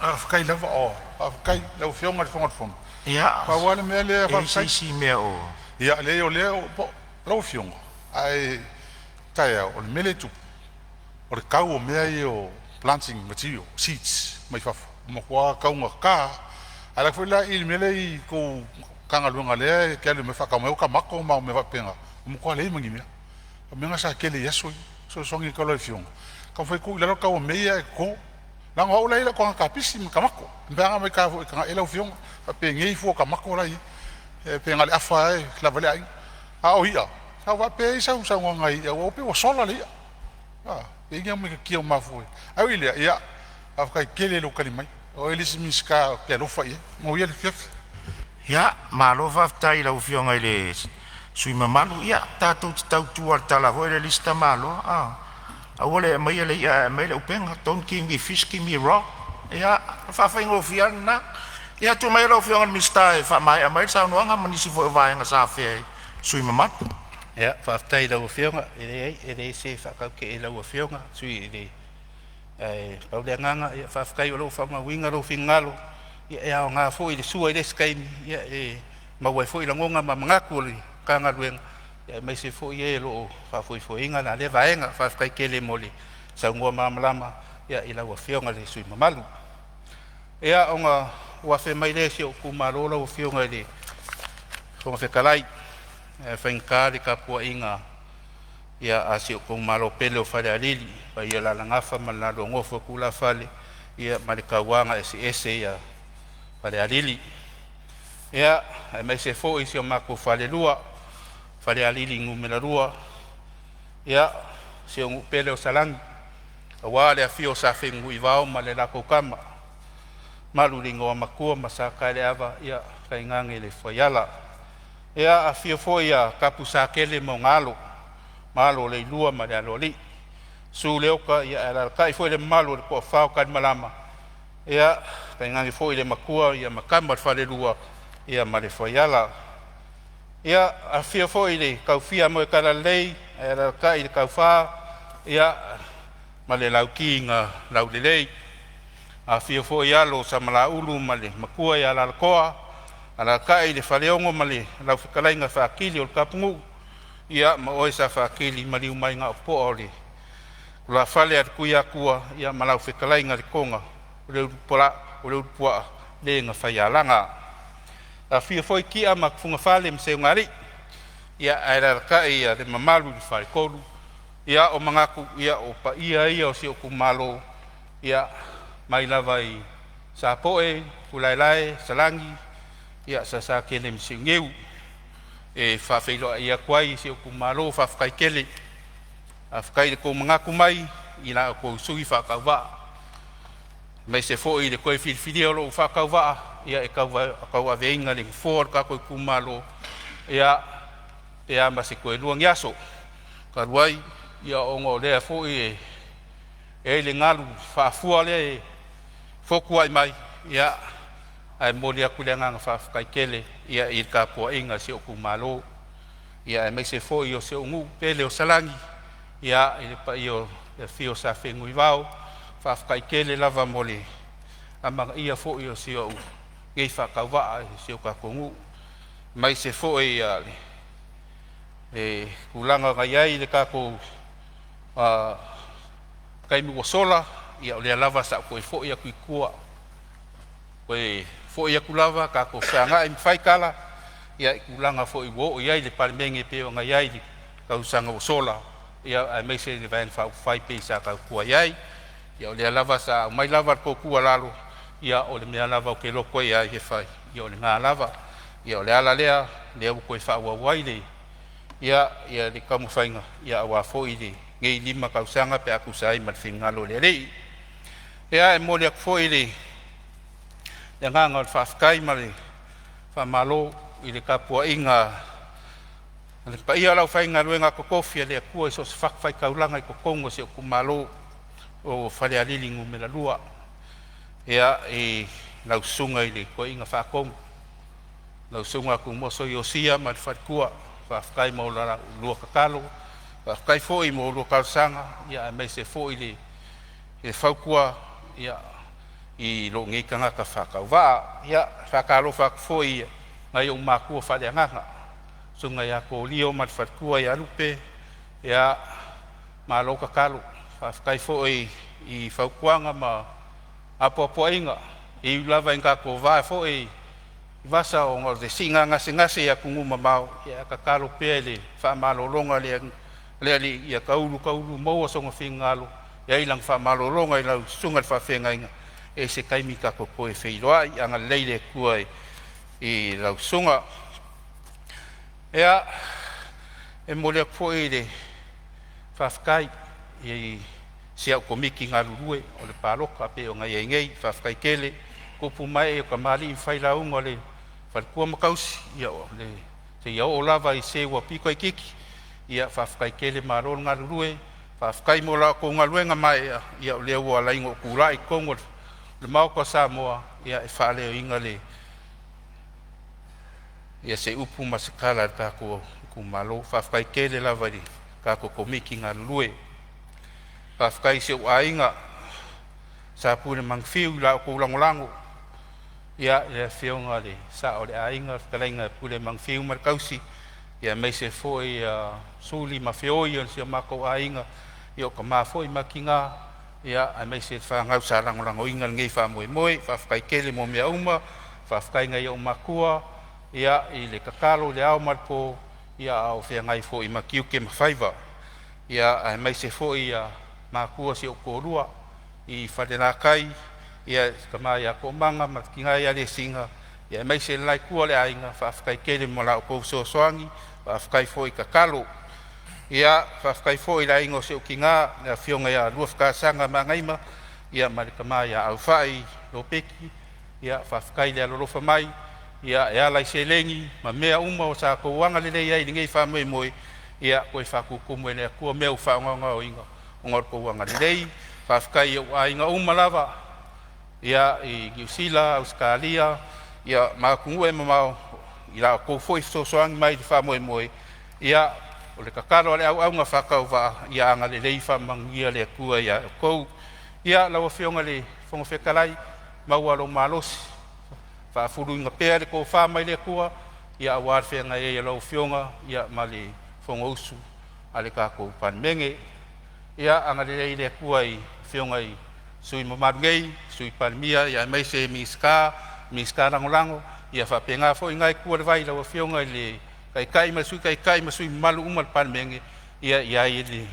a kai lava o a kai lo fionga fon ia pa wala me le fa sai si me o ia le o lo fionga ai tai o mele tu o le kau o mea i o planting material seeds mai fa mo kwa kau nga ka ala foi la il mele i ko kanga lunga le ke le me fa ka mo ka mako ma me va penga mo kwa le mangi me me nga sa ke le yeso so songi ko lo fiong ka foi ku la ka o mea ko la ngo la ila ko ka pisi ka mako mbanga me ka ka ela fiong pa pe ngi fo ka mako la i pe nga le afa e la vale ai a o ia sa va pe sa ngai o pe o sola le e ngia me ki o mafoi ai ile ia afkai kele lo kalimai o elis miska ke lo fa mo ia le ia malo vaftai la ufionga ile sui mamalu ia tatu tau tuar tala vo le lista malo ole mai le ia mai le upenga ton king vi fish king mi rock ia fa ngo fiana ia tu mai lo fionga mistai fa mai sa no nga manisi vo vai nga sa fe sui mamalu ia whaftai lau whionga e se whakau ke e lau whionga sui pau le nganga ia whafkai o lau whamawinga lau whingalo ia e ao ngā fo i le sua i le skaimi ia e mawai fo i la ngonga ma mangaku li kanga luenga ia mai se fo i e lo whafoi fo inga na le vaenga whafkai ke le moli sa ngua mamalama ia i lau whionga le sui mamalu ia o ngā wafe mai le se o kumaro lau whionga le whonga whekalai whaingkari ka pua inga ia asi o kong malo pele o whare alili pa ia la langafa ma lalo ngofo kula whale ia ma le kauanga ese ia whare alili ia mai se fo isi o mako whale lua whare alili ngumela lua ia se o pele o salangi a wale a fio sa whengu i wao ma le lako kama malu ringo a makua ma sa kaile awa ia whaingange le whaiala ia a fio foi a kapu sa kele mo ngalo malo le lua ma le li su leoka ia ala kai foi le malo ko fa ka malama ia pengangi foi le makua ia makamba fa le lua ia ma le foi ala ia a fio foi le kaufia mo kala lei ala kai le kaufa ia ma le laukinga lau le lei a fio foi alo sa mala ulu ma le makua ia la koa Ana kai le whaleongo male lau whikalainga whaakili o le kapungu. Ia ma oe sa whaakili maliu mai ngā po o le. Kula whale at kuia kua ia ma lau whikalainga le konga. O le urupua le ngā whaialanga. A whia foi kia ma kufunga whale mseo ngari. Ia aera kai ia le mamalu le whare koru. Ia o mangaku ia o pa ia o si o kumalo. Ia mai lava i sa poe, kulaelae, salangi. Ia sa kene mseo ngeu. E whawheiloa ia kuai si o kumalo whawhkai kele. A whkai le ko mangaku mai. Ina ko sui whakauwa. Mai se fo i le koe whiriwhiri o lo whakauwa. Ia e kaua veinga le kufor ka koe kumalo. Ia ma se koe luang yaso. Ka ruai, ia ongo lea fo i e le ngalu whaafua le e fokuai mai. Ia ai mori aku le nganga whawhkai kele. Ia i ka pua inga se o kumalo. Ia e mai se fo i o se o ngu pele o salangi. Ia i le pa i o le fio sa whengui vau. Whawhkai kele lava mole. Amanga ia fo i o se o ngei whakauwaa i se o kakongu. Mai se fo i le kulanga ngai ai le kako kaimu o sola. Ia o le lava sa koe fo i a kui kua. Koe fo i a kulava kako whianga i mwhaikala. Ia i kulanga fo i wo i ai le palemene peo ngai ai le kausanga o sola. Ia ai mai se le vain whai pe sa kau kua iai. Ia o le lava sa mai lava ko kua lalo. Ia o le mea lava o ke loko ia i he whai. Ia o le ngā lava. Ia o le ala lea, lea u koe whaua waile. Ia le kamuwhainga. Ia awa foi le ngei lima kausanga pe aku sai mat whingalo le rei. Ia e mole aku foi le nganga o le whawhkai ma le whamalo i le kapua inga. Le pa ia lau whainga ruenga kokofia le akua i so se whakawhai kaulanga i kokongo se o kumalo o whare alilingu me la lua. Ia e lau sunga i le koe inga whakongo. Lau sunga ku moso i o sia ma le wharekua. Whawhkai mo la lua kakalo. Whawhkai fo i mo lua kalsanga. Ia e mai se fo i le whaukua. Ia i lo ngei kanga ka whakauwaa. Ia whakalo whakfo i ngai o makua whareanganga. Sunga ia ko lio ma le wharekua i alupe. Ia ma lo kakalo. Whawhkai fo i whaukuanga ma apo inga. I lava inga ko vae fo i vasa o ngor de singa ngase ia kungu mamau. Ia kakalo pia le whamalolonga le ia kaulu maua songa whingalo. Ia ilang whamalolonga i lau sunga whawhenga inga. E se kaimi ka koe wheiroa i anga leile kua i lau sunga. Ia e mole akpo i le whawhkai i si au komiki ngā rurue o le pāloka pe o ngai ngei whawhkai kele kupu mai e o ka mali i whailaunga o le wharekua makausi ia o le te iau o lava i se ua piko i kiki ia whawhkai kele marol ngā rurue whawhkai mo la ko ngā luenga mai ia o lea ua laingo kura i kongo le mauka Samoa ia e whaaleo inga le ia se upu masikala kako kumalo whawhkai kele lava i kako komiki ngā rurue Whawhkai se o ainga sa pune mangwhiu la o koulangolango. Ia le whionga le sa o le ainga whakalainga pune mangwhiu markausi. Ia mei se foi suli ma whioi on se o mako ainga. Ia o ka maa foi makinga. Ia a mei se whangau sa rangolango inga ngei whamoe moe. Whawhkai kele mo mea uma. Whawhkai ngai o makua. Ia i le kakalo le ao marpo. Ia au whiangai foi makiu ke mawhaiva. Ia a mei se foi makua si o korua i whanena kai ia kamai a komanga matkinga ia le singa ia mai se lai kua le ainga whawhkai kele mo la o kou soangi whawhkai fo i kakalo ia whawhkai fo i la ingo se o kinga na whionga ia lua whakasanga mangaima ia mare kamai a au whai lo peki ia whawhkai le alolofa mai ia e alai se lengi ma mea uma o sa kouanga le lei ai ngei whamoe moe ia koe whakukumu e lea kua mea u whaonga o inga ngor ko wanga lei whawhkai o ainga umalava ia i New Zealand, Australia ia makungu e mamau i la ko foi soangi mai di whamoe moe ia o le kakaro le au nga whakauwa ia anga le lei whamangia le kua ia kou ia lawa whionga le whonga whekalai maua lo malosi whaafuru inga pēre ko whāmai le kua, ia awar whianga e lau whionga, ia mali whonga usu, ale kako Palemene, ia angare le kua i whionga i sui mamarungei, sui Palemia, ia mai se miska rangolango, ia whapenga fo ingai kua le vai lau whionga le kai masui malu umal Palemene, ia i le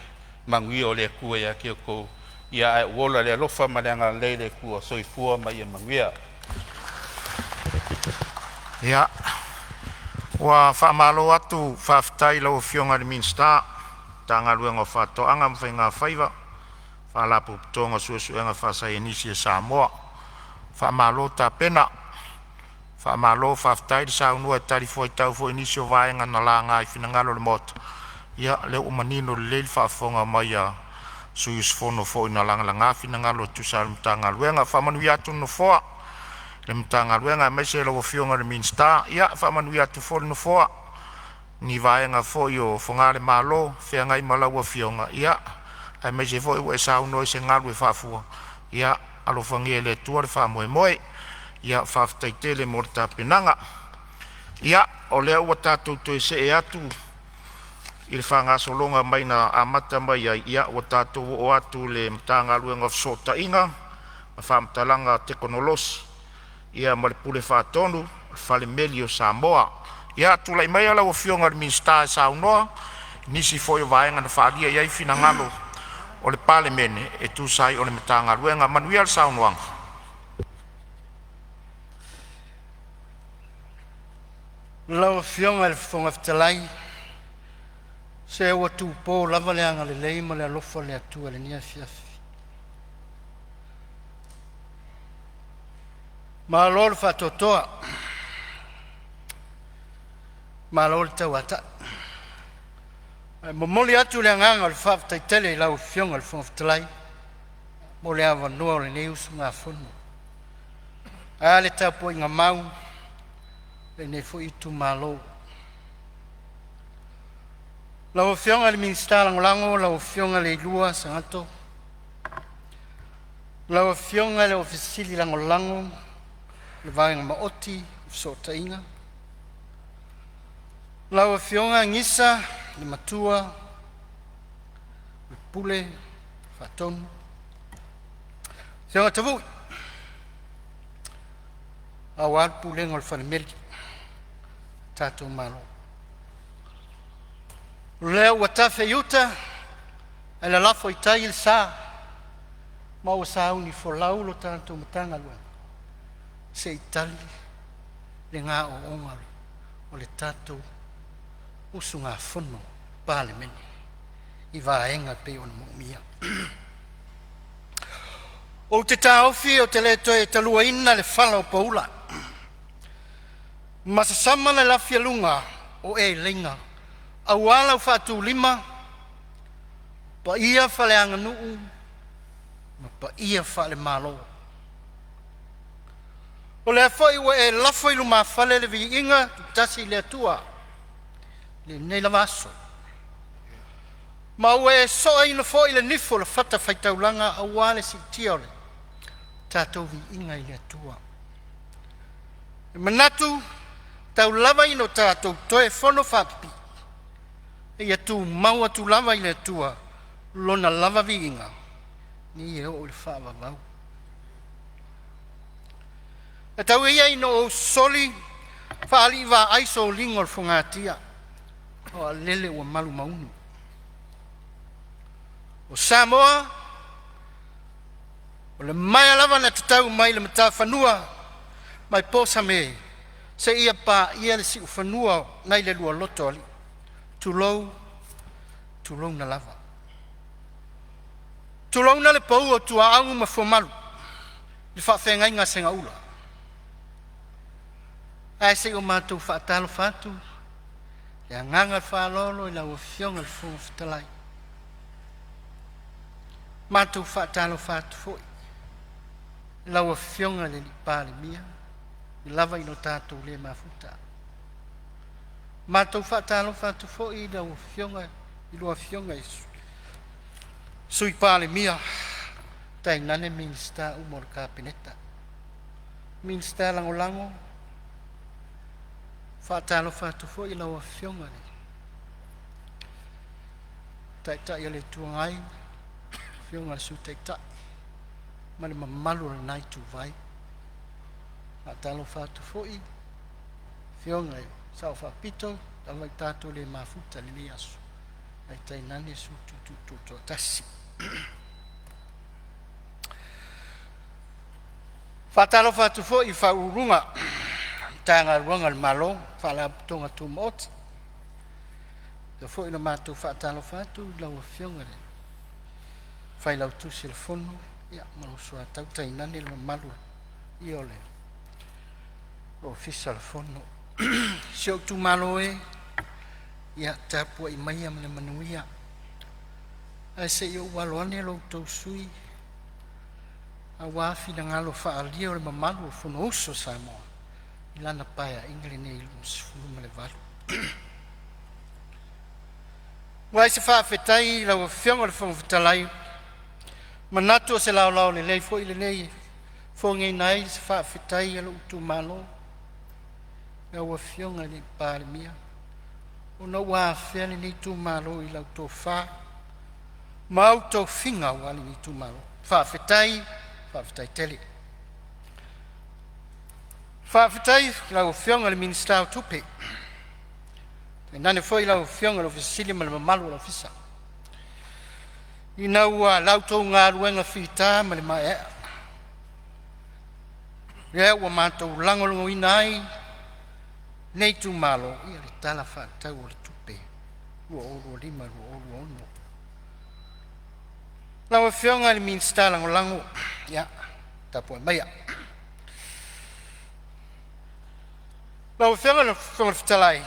mangui o le kua ia kia ko, ia e wola le alofa maleanga le kua soifua mai ia manguia. Ia, wa whamalo atu whaftai lau whionga le minsta, tanga luenga whatoanga mwhainga whaiva, whalapu tonga suesuenga whasai enisi e Samoa, whamalo ta pena, whamalo whaftai le saunua e tari fwoi tau fwoi enisi o vaenga na la ngai whinangalo le mota. Ia, le umanino le leil whafonga mai a suius fono fwoi na langa nga whinangalo tu sa mtanga luenga, whamanui atu no fwa, le mtanga luenga mai se lau whionga le minsta, ia, whamanui atu fwoi no fwa, ni vaenga fwoi o whongare malo, whiangai malaua whionga, ia, ai mai se fwoi ue sauno e se ngalu e whafua, ia, alo whangia le tua le whamoe moe, ia, whaftaitele mo le tapinanga, ia, o lea ua tātou toi se e atu, i le whangasolonga mai na amata mai ai, ia, ua tātou o atu le mtanga luenga fsota inga, ma whamtalanga tekonolosi, ia ma le pule whatonu, Palemene o Samoa, ia, tulai mai ala o whionga le minsta e saunoa, nisi foi o vaenga na whaalia iai whinangalo o le Palemene e tūsai o le mtanga luenga manuia le saunoanga. Lau whionga le whonga whtalai, se ua tūpō lava leanga le leima le alofa le atua le nia fiafi. Ma lo le whatotoa, ma lo le tauata. Momoli atu le anganga le whaftaitele lau whionga le whonga whtalai, mo le awa noa le neusu ngā whono. A le tapo inga mau, le ne fo itu malo. Lau whionga le minsta langolango, lau whionga le lua sangato. Lau whionga le ofisili langolango, le vaenga maoti, sota inga. Lau whionga ngisa, le matua, le pule, whatonu. Whionga tavui. Awal pule ngol Palemene, tatou malo. Lea ua tafe iuta, e la lafo i tai il sa, ma ua sa uni fo laulo tatou matanga lua. Se itali, le ngā o ongari, o le tatou usu ngā whono Palemene, i vaenga pe o na mumia. O te tāofi o te leto e talua ina le whala o paula. Masasama le lafia lunga o e lenga. Awala u whatu lima, pa ia whale anga nuu, ma pa ia whale malo. O lea whai ua e lafo ilu maa whale le vi inga, tasi le atua, le nei la vaso. Ma ua e soa ina fo ile nifo le whata whaitaulanga awale si tiole, tātou vi inga i le atua. E manatu, tau lava ino tātou toe whono whapipi. Ia tu maua tu lava i le tua, lona lava vinga, ni e o le whaava vau. E tau ia ino o soli, whaali wa aiso lingo le whungatia, o a lele ua malu maunu. O Samoa, o le mai lava na tatau mai le mata whanua, mai posa me, se ia pa ia le si u whanua nai le lua loto ali. Tulou na lava. Tulou na le pau o tua au ma fomalu. Le whawhengai ngā senga ula. Ai se o mātou whaatalo whātu. Le anganga whaalolo i lau whionga le whonga whatalai. Mātou whaatalo whātu foi. Lau whionga le li Palemene. I lava ino tātou le mafuta. Mātou whaatalo whātu fo i lau whionga, i lua whionga isu. Sui Palemene, tai nane minsta umor ka peneta. Minsta lango lango, Whātalo whātu fo I lawa whionga ne. Tai ale tuangai, whionga su tai. Male mamalu la nai tu vai. Whātalo whātu fo I. Whionga sao whapito, tawai tātou le mafuta le aso. Ai tai nane su tu tasi. Whātalo whātu fo I whaurunga. Tanga runga malo, whala tonga tu mot. Te fo ina mātou whaatalo whātu, lau a whionga re. Whai lau tu sila whono, ia, malo sua tau tai nani lau malu. I ole. O fisa la whono. Sio tu malo e, ia, tāpua I maia mane manuia. Ai se I o waloane lau tau sui. A wafi na ngalo whaalia o le mamalu o whono uso Samoa. Ilana paia ingele nei lu sifulu male valu. Wai se whaafetai lau whionga le whangwhitalai. Manatu o se lau le lei fo I le nei. Whongai nai se whaafetai alo utu malo. Lau whionga le Palemene. O na wafea le nei tu malo I lau tō wha. Mau tō whinga wali nei tu malo. Whaafetai tele. Whaafitai lau whionga le minister o tupe. E nane foi lau whionga lo fisili ma le mamalu lau fisa. I nau lau tau ngā ruenga whita ma le mai ea. Rea ua mātou langolongo inai. Nei tu malo. Ia le tala whaatau o le tupe. Ua oru lima, ua oru ono. Lau whionga le minister langolango. Ia, tapua mai ea. Lau whionga le whangawhitalai.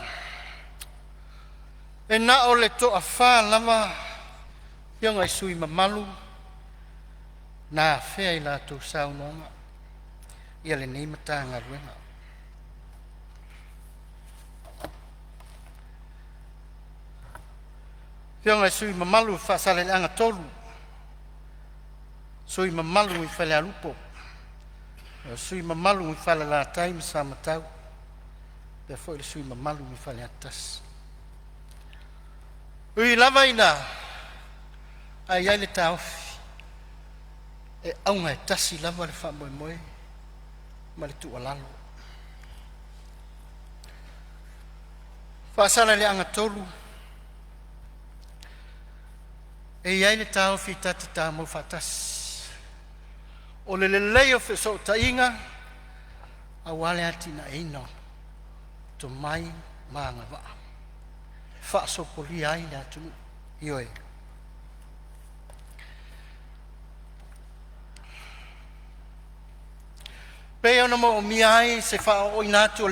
E na o le toa wha lama whionga I sui mamalu na whea I lātou saunoanga ia le nei mata ngā ruenga. Whionga I sui mamalu whaasale le anga tolu. Sui mamalu I whale alupo. Sui mamalu I whale la taimi sa matau. Pea foi le sui mamalu I whale atas. Ui lava ina. Ai ai le taofi. E aunga e tasi lava le wha moe moe. Ma le tua lalo. Whaasana le anga tolu. E ai le taofi tati tā mau whatas. O le leo fe so ta inga. A wale ati na eino. To mai maanga waa. Wha so poli ai le atu ioe. Pea ona mo o mi ai se wha o inatu o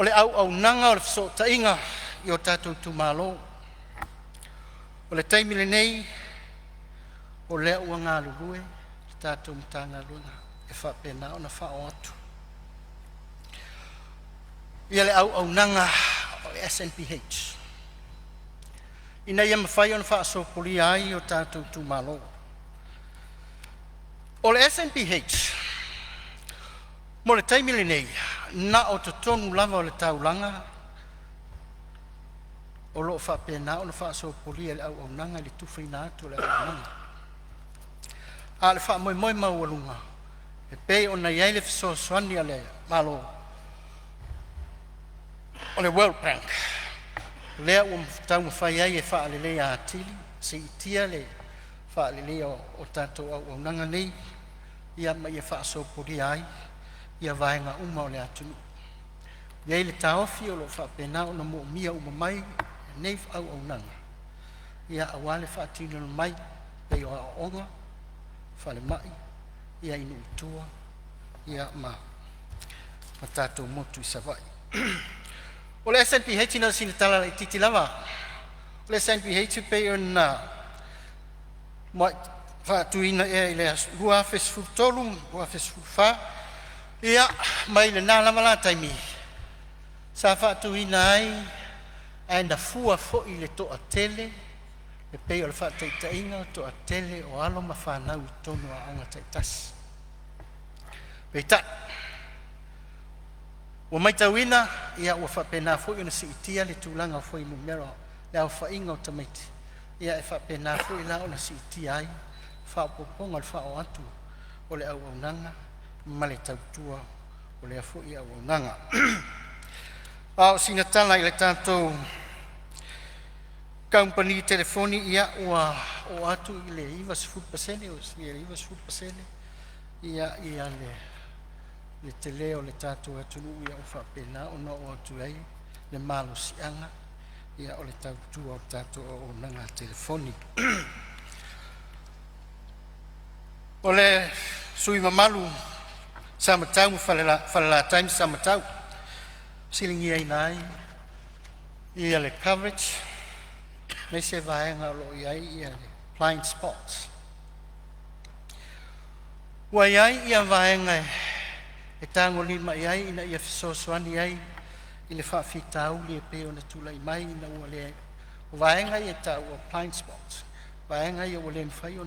le au nanga o le so ta inga I o tātou tu malo. O le taimile nei o le ua ngā lurue tātou mtanga luna e wha pena ona wha o atu. Ia le au nanga o SNPH. Ina ia mawhai ona wha so poli ai o tātou tu malo. O le SNPH, mo le taimile nei, na o te tonu lava o le taulanga, o loo wha pena ona wha so poli le au nanga le tuwhaina atu le au nanga. A le wha moe maualunga, e pe ona iai le fiso swani ale malo. O le World Bank. Lea ua tau mawhai ai e wha alele a atili, se itia le wha alele o tātou au nanga nei, ia mai e wha so poli ai, ia vaenga uma o le atunu. Iai le taofi o lo wha pena o na mo mia uma mai, nei au nanga. Ia awale wha atino mai, pei o a onga, wha le mai, ia inu utua, ia ma tātou motu I savai. O le SNPH na sina tala I titi lava. O le SNPH pe ona mo whaatuina e le rua fesfutolu, rua fesfufa. Ia mai le nā lama la taimi. Sa whaatuina ai ai na fua fo I le toa tele. Le pe o le whaataitainga toa tele o alo ma whanau I tonu a anga taitasi. Pei ta. Ua mai tauina, ia ua whapena fo ina si itia le tūlanga fo i numero, le au whainga o tamaiti. Ia e whapena fo i la ona si itia ai, whapoponga le whao atu, o le au aunanga, ma le tautua, o le afo i au aunanga. Ao sinatala i le tātou company telefoni ia ua o atu i le ivas food o si le ivas food ia le te leo le tātou atunu ia o whapena o no o atu ai le malo sianga ia o le tautua o tātou o nanga telefoni. O le sui mamalu samatau whalela time samatau silingi ai nai ia le coverage me se vaenga lo iai ia le blind spots. Wa iai ia vaenga e tango lima iai ina ia fisosoani iai i le whawhitau li e peo na tula i mai ina ua le vaenga ia tau o blind spots. Vaenga ia ua le mwhai o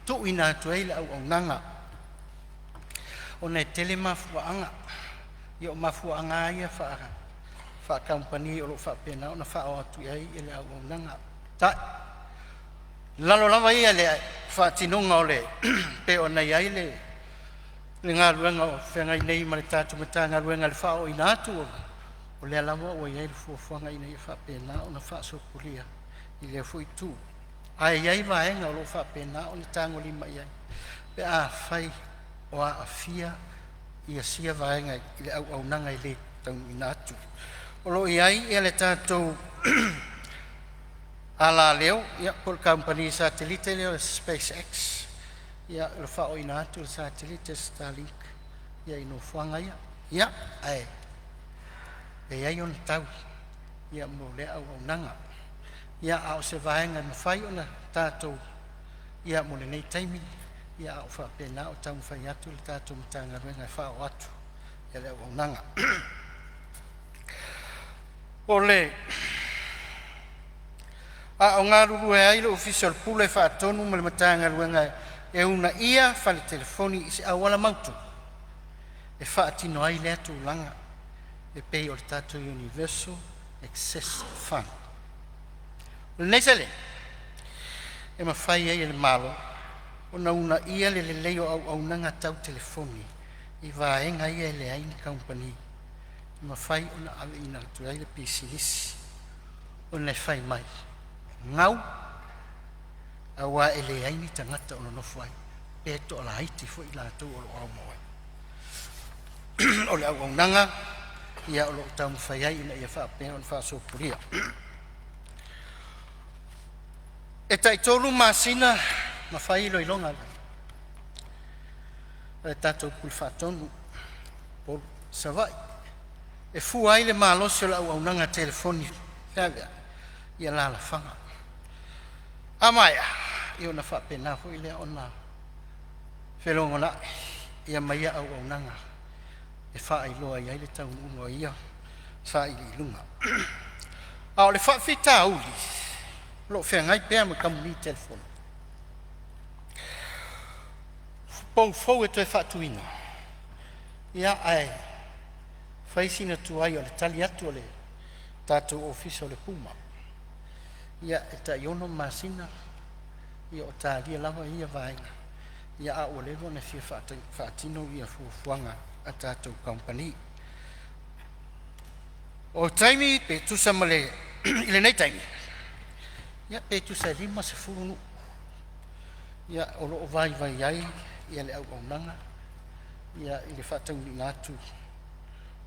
tu ina atu ei le au au nanga. O nei tele mafuaanga ia o mafuaanga ia wha company o lo whapena o na whao atu iai i le au au nanga. Ta lalo lava ia le whatinonga o le peo na iai le ngā ruenga o whengai nei ma le tātu mata ngā ruenga le whao ina atu o le alawa o iai le fuafuanga ina i whapena o na whaasopuria i le fui tu. Ai iai vaenga o lo whapena o le tango lima iai. Pe a whai o a fia ia sia vaenga i le au au nanga i le taunu ina atu. O lo iai ia le tātou ala leo ia por company satellite leo SpaceX ia le whao ina atu le satellite Starlink ia ino whanga ia ai e iai on tau ia mo le au au nanga ia au se vaenga na whai ona tātou ia mo le nei taimi ia au whapena o tau whai atu le tātou matanga ruenga whao atu ia le au au nanga. O le o ngā ruru e ai le official pule whaatonu ma le matanga ruenga e una ia whale telefoni i se awala mautu e whaatino ai le atu langa e pei o le tātou Universal Access Fund. O le neisele e mawhai ai le malo o na una ia le leo au nanga tau telefoni i vaenga ia le aini company ma fai ona ave ina tu ai le PCS ona fai mai ngau awa ele ai ni tangata ona no fai e to la haiti fo ila tu o o mo o le au nanga ia o lo tau fai ai ina ia fa pe on fa so puria e tai tolu masina ma fai lo ilonga e tato kul fa tonu por savai e fu ai le malosi o la au nanga telefoni ia la fanga amaya io na fa pena fu ile ona felonga ia mai au nanga e fa ai lo ai le tau ungo ia sa i lunga au le fa fita uli lo fe ngai pe ma kam ni telefoni pong fo e te fa tuina ia ai faisina tu ai o le tali atu o le tātou ofisa o le puma. Ia e ta iono masina, ia o tā lia lava ia vaenga. Ia a o lewa na fia whaatino ia fuafuanga a tātou company. O taimi pe tusa male, ile nei taimi. Ia pe tusa lima se funu. Ia o loo vai ai, ia le au nanga. Ia ile whaatau ni ngātu.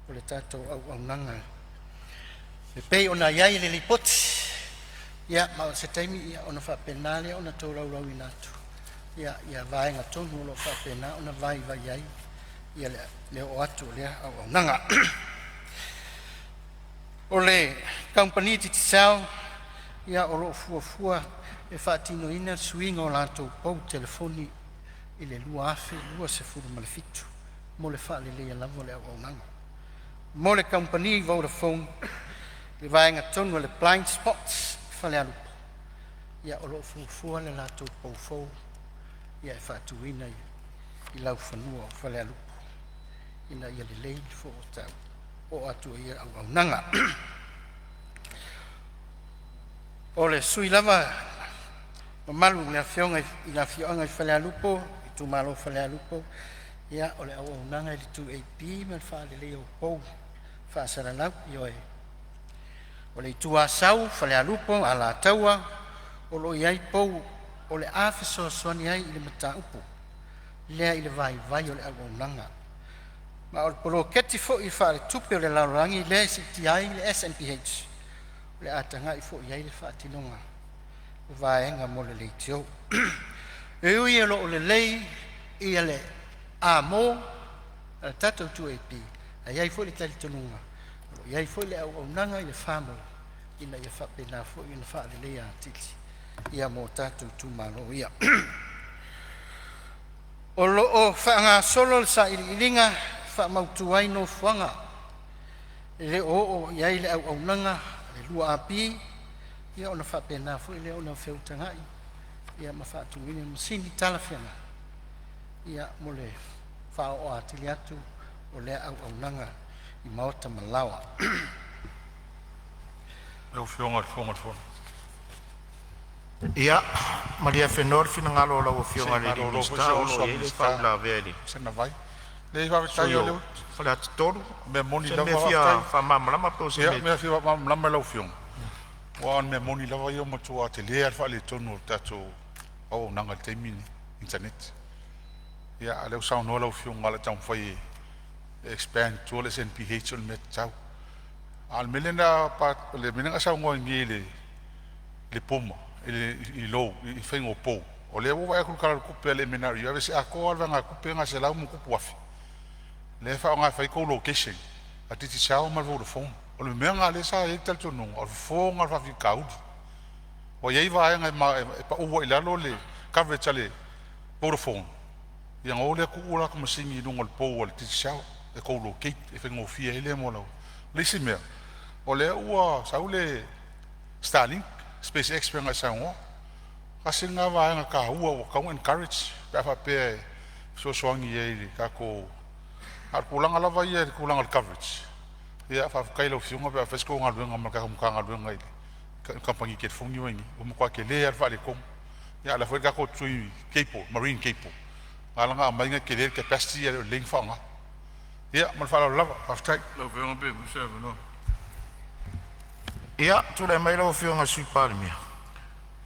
O le tātou au nanga. Le pei ona iai le lipoti. Ia ma o se taimi ia ona whapenale ona tau rau inatu. Ia vaenga tonu o lo whapena ona vai ai. Ia le o atu lea au nanga. O le company titisau. Ia o lo fuafua e whaatino ina suinga o lātou pau telefoni i le lua afe, lua se furu malefitu. Mo le wha le lea lavo le au nanga. Mo le company Vodafone le vaenga tonu le blind spots fale alupo. Ia o lo fuafua le lātou pau fau. Ia e whaatuina i lau whanua fale alupo. ina ia lelei le fo o tau o atu ia auaunaga o le sui lava mamalu le afioga i le afioaga i falealupo i tumalo falealupo ia o le auaunaga i le tuap ma le faalelei o pou faasalalau i oe o le ituasau falealupo a lataua o loi ai pou o le a fesoasoani ai i le mataupu lea i le vaivai o le auaunaga ma o le poloketi foʻi i faaletupe o le lalolagi lea i siiti ai le SNPH o le a tagaʻi foʻi ai le faatinoga o vaega mo le leitiou e ui e loo lelei ia le amo a le tatou tuap ai ai foʻi le talitonuga o iai foʻi le auaunaga i le famo ina ia faapena foʻi ona faalelei atili ia mo tatou tumalo ia o loo faagasolo le saʻiliʻiliga faamautu ai nofuaga e le oo iai le auaunaga le lua api ia ona faapena foʻi lea ona feutagaʻi ia ma faatugini masini talafeaga ia mo le faao atili atu o lea auaunaga i maota malawa Leo fionga le fonga le fonga. Ia, Maria Fenor finangalo o lau fionga le lista o lo ele faula veli. Sena vai. Le va tai o leo. Fala toru. Me moni Se lava me fia fa mamlama po se me. Me fia mamlama lau fionga. Wan me moni lava yo matua te le fa le tonu tato o nanga te mini internet. Ia leo sa no lau fionga la tau fai expand to le SNPH on met tau. Al melena pa le menanga sa ngo ngile le poma i lo i fengo po o le wo vai ku kala ku pele menario ave se ako nga ku penga se la mu ku puafi le fa nga fai ko location ati ti sao mal vo phone o le menga le sa e tel tonu o phone nga fa fi kaud o ye vai nga pa o ila lo le coverage ale vo phone ia ngole ku ula ku masingi no ngol po o ti sao e ko locate e fengo fi ele mo lo le simea o le ua saule Starlink SpaceX penga sango kasi nga va nga ka ua o ka encourage pa fa pe so soangi ye ka ko ar kulang ala va ye kulang al coverage ya fa ka ilo fiunga pa fesco nga nga ma ka nga nga compagnie ke fongi wengi o mo kwa ke le ar fa le kom ya la fa ka ko tsui cable marine cable ala nga mai nga ke le capacity le link fa nga ya mal fa la lava after Lo veo pe musa no. Ia, tu le mai lau fionga sui Palemene.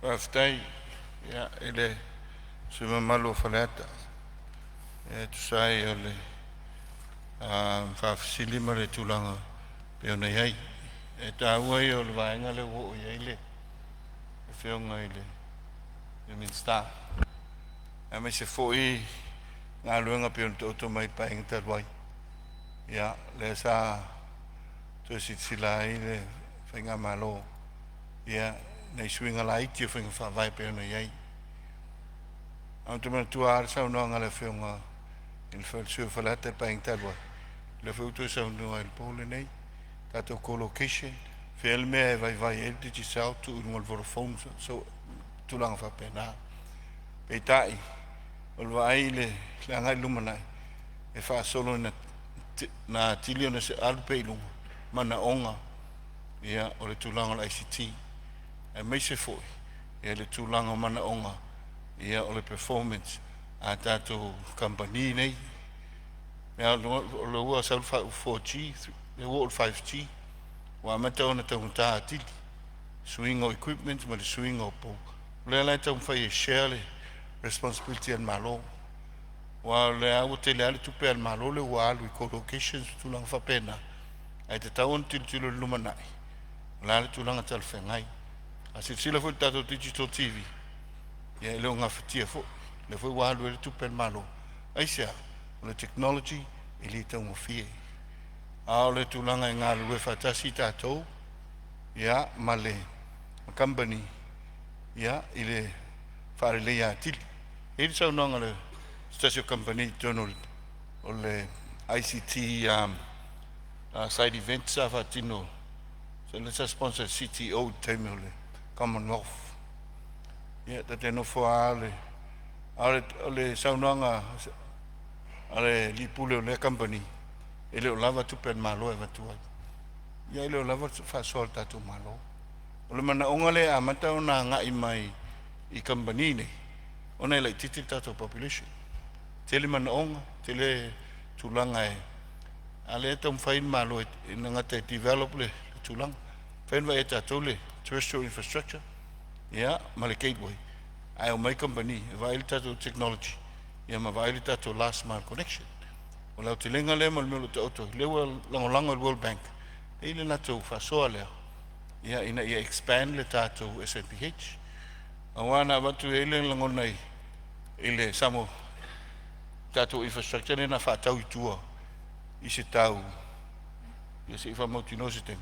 Aftai ya ele suma malo falata. E tu sai ole fa fasili mare tulanga pe ona yai. E ta ua i ole vaenga le wo yai le. E fionga ile. E min sta. E me se foi ngā luenga pe ona to mai pa inga talwai. Ya le sa to sila ile fenga malo ia nei swinga lai ti fenga fa vai pe na yai antu tu ar sa no ngale fenga il fel su fa la te pa intelwa le foto sa no il pole nei tato collocation filme vai el ti sa tu no vol phone so tu lang fa pe na pe tai ol vai le la ngai lumana e fa solo na tiliona se alpe lu mana onga ia o le tūlanga o le ICT e mai se foi ia le tūlanga o mana onga ia o le performance a tātou company nei ia o le ua saul 4G le ua o 5G wa mata ona tau ta atili swing o equipment ma le swing o po le ala tau fai share le responsibility and malo wa le au te le ale tupe al malo le wa alu i co-locations tūlanga fa pena ai te tau on tilo lumanai la le tulanga tal fengai a se sila fu tato digital TV ya le nga fatia fo le fu wa le tu pen malo ai sia le technology ili tau mo fie a le tulanga nga le fa tasi tato ya male company ya ile fare le ya til il sa no nga le station company journal o le ICT side events sa fatino. So let's sponsor CTO Temule Commonwealth. Yeah, that they know for ale saunanga ale lipule le company e le o lava tupe malo e vatuai. Ia e le o lava whasoa tātou malo. O le mana onga le a mata o nā ngai mai I company nei. O nei lai titi tātou population. Tele mana onga, tele tūlanga e. A le tau mwhain malo e ngata e develop le tūlanga. Whainwa e tātou le terrestrial infrastructure. Ia, ma le gateway. Ai o mai company, e vai le tātou technology. Ia ma vai le tātou last mile connection. O lau te lenga le ma le melo te auto. Lewa langolanga le World Bank. E le natou whasoa leo. Ia ina ia expand le tātou SNPH. Awana watu e le langonai. Ile samo tātou infrastructure ne na whatau I tua. I se tau. Ia se iwa mautino se teng.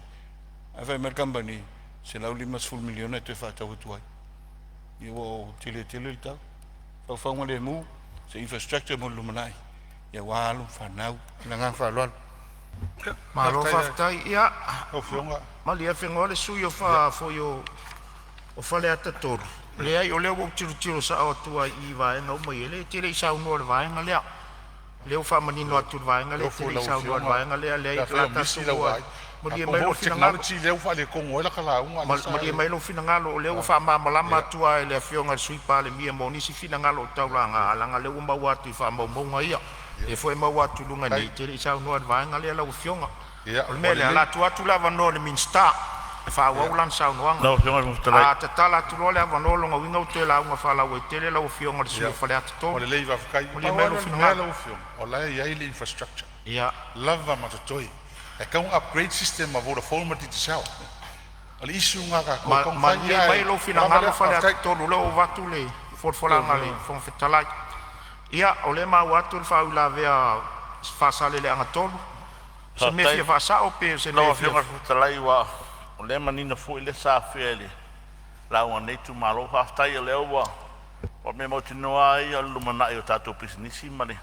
A whai mer company. Se lau 5 miliona te whatau tuai. Ia o tele le tau. Whawhaunga le mu. Se infrastructure mo lumanai. Ia walu whanau. Nangang whalualu. Malo whaftai, ia. O whionga. Mali e whengoa le sui o wha o whale ata toru. Le ai o leo wau tiro sa o tua I vaenga o mai ele. Tele I saunua le vaenga lea. Leo wha manino atu le vaenga lea. Tele I saunua le vaenga lea. Lea I klata sua. Mali e mailo finangalo. Leo wha le kongo ela kalaunga. Mali e mailo finangalo. O leo wha mamalama tua e lea whionga le sui pale mia mo nisi finangalo o tauranga. Alanga leo mau atu I wha maunga ia. E foi mau atu lunga nei. Tele I saunua le vaenga lea lau whionga. O mele ala atu lava no le minsta. E wha waulan saunuanga. No, whionga le muftalai. A te tala atu loa le ava no longa winga o te launga wha lau e tele lau whionga le sui whale atu tō. O le leiva whakai. O le melo finangalo. O lai iai le infrastructure. Ia. Lava matatoi. E kaun upgrade system ma Vodafone ma titi sao. O le isu ngaka. Ma le mai lo finangalo whale atu tō leo watu le forfolanga le whonfetalai. Ia, o le mau atu le whau la vea whasale le anga tolu. Se me fia whasao pe se No, le fia. whionga le muftalai wa o le manina fu le sa fele. Launga nei tu malo whaftai le ua. O me mo tinoa I o lumanai o tātou pisinisi ma le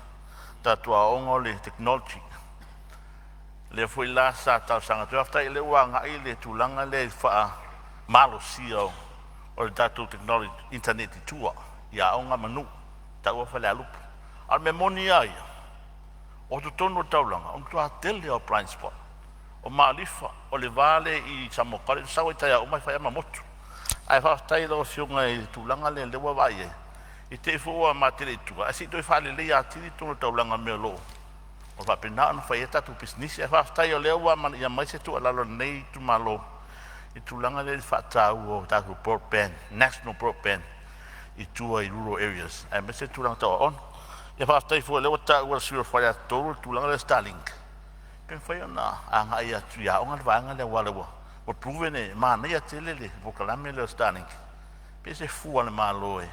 tātou aonga o le technology. Le fu la sa tau sanga tu whaftai le ua ngai le tūlanga le wha malo sia o le tātou technology internet I tua. Ia aonga manu. Tau whale alupu. Al me moni ai. O tu tono taulanga. O tu atele o blind spot. O maalifa. O le vale I samokare. Sawa I taia o mai whai ama motu. Ai whaftai lo whionga I tūlanga le lewa vai e. I te fua ma tere tua. Asi toi whale le a tiri tono taulanga mea lo. O whapena ana whai e tatu pisnisi. Ai whaftai o lewa man ia mai se tu alalo nei tu malo. I tūlanga le whatau o tatu broadband. National broadband. I tua I rural areas. Ai me se tūlanga tau on. Ia whaftai fua lewa ta ua sura whai a tōru tūlanga le Starlink. Pen whai ona anga ia tu ia onga le vaanga le walewa. O pruvene mana ia tele le vokalame le Starlink. Pe se fua le malo e.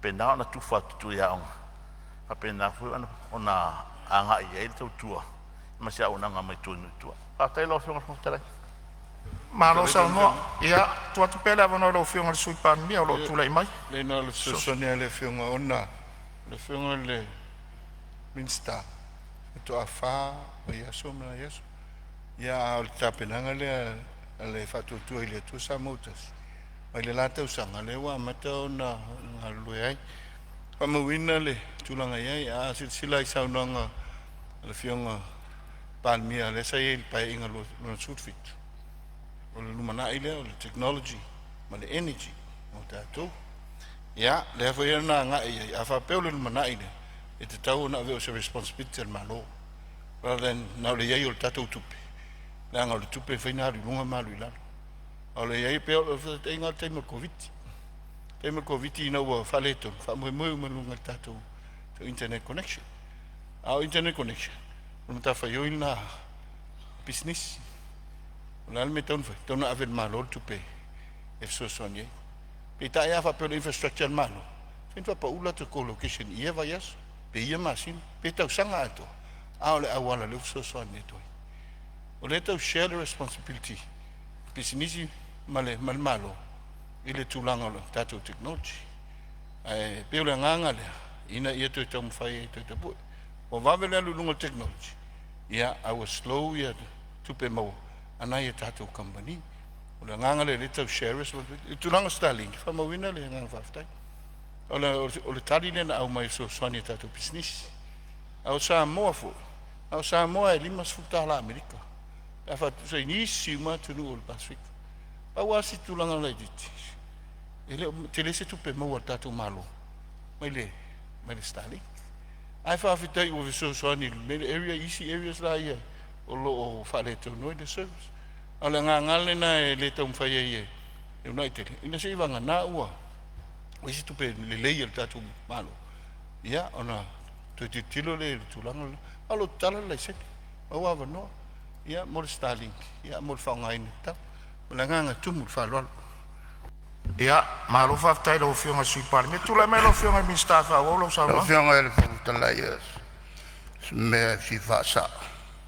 Pe na ona tu whatu tu ia onga. Pa pe na fua ona anga ia ele tau tua. Ma se au nanga mai tunu tua. Whaftai lo whionga whaftai. Malo saunoa. Ia, tua tu pele ava no lo whionga le sui pan mia o lo tūlei mai. Le na le sosonia le whionga ona. Le whionga le minsta. E to a wha o Aso mena Aso. Ia o le tapenanga le whatutua I le tua sa moutas. Mai le lata usanga le wa mata o na ngalue ai. Whamawina le tūlanga iai a sila I saunanga le whionga palmia le sa il pai inga luna sutfit. O le lumanai le o le technology ma le energy o tātou. Ia, le hawha ia nā ngā iai a whapeo le lumanai le e te tau na veo se responsibility al malo. Rather than nau le iai o le tātou tupe. Le anga o le tupe whainari lunga malu I lalo. O le iai peo le inga teima COVID. Teima COVID I nau whaleto. Whamoe moe malunga tātou internet connection. Au internet connection. Luma ta whaioi na business. O le alme taun whai. Tauna awen malo tupe. E fsoson iei. Pe ta ea whapeo le infrastructure malo. Whenua pa ula te co-location I e vai aso. Pe ia masin. Pe tau sanga ato. A o le awala le fsoson e toi. O le tau share the responsibility. Pisinisi male malo. I le tūlanga o le tātou technology. Pe o le nganga lea. Ina ia toi tau mwhai e toi tapue. O wawele alu lunga technology. Ia awa slow ia tupe mau. Anai e tātou company. O le nganga le tau share responsibility. I tūlanga Starlink. Whamawina le nganga whaftai. O le tari le na au mai so swani tātou business. Au sa moa fo. Au Samoa e 5 la Amerika. E fa tu sei nisi ma tu no le Pacific. Pa wa si tu langa lai dit. Ele te lese tu pe mo ta tu malo. Mai le stali. Ai fa fitai o so so ni area easy areas la ia. O lo o fa le tu no de service. Ala nga ngale na e le tu fa ye. E United. Ina se vanga na ua. O si tu pe le le ta tu malo. Ia ona tu tilo le tu langa. Alo tala le se. O wa no. Ia mo Starlink. Ia mo fa ngai ni ta. Ola nga tu mo fa lo. Ia, malo whaftai lo whionga sui Palemene. Tula me lo whionga min staff a wolo sa Lo ma. whionga e le whakatalai mea si whasa.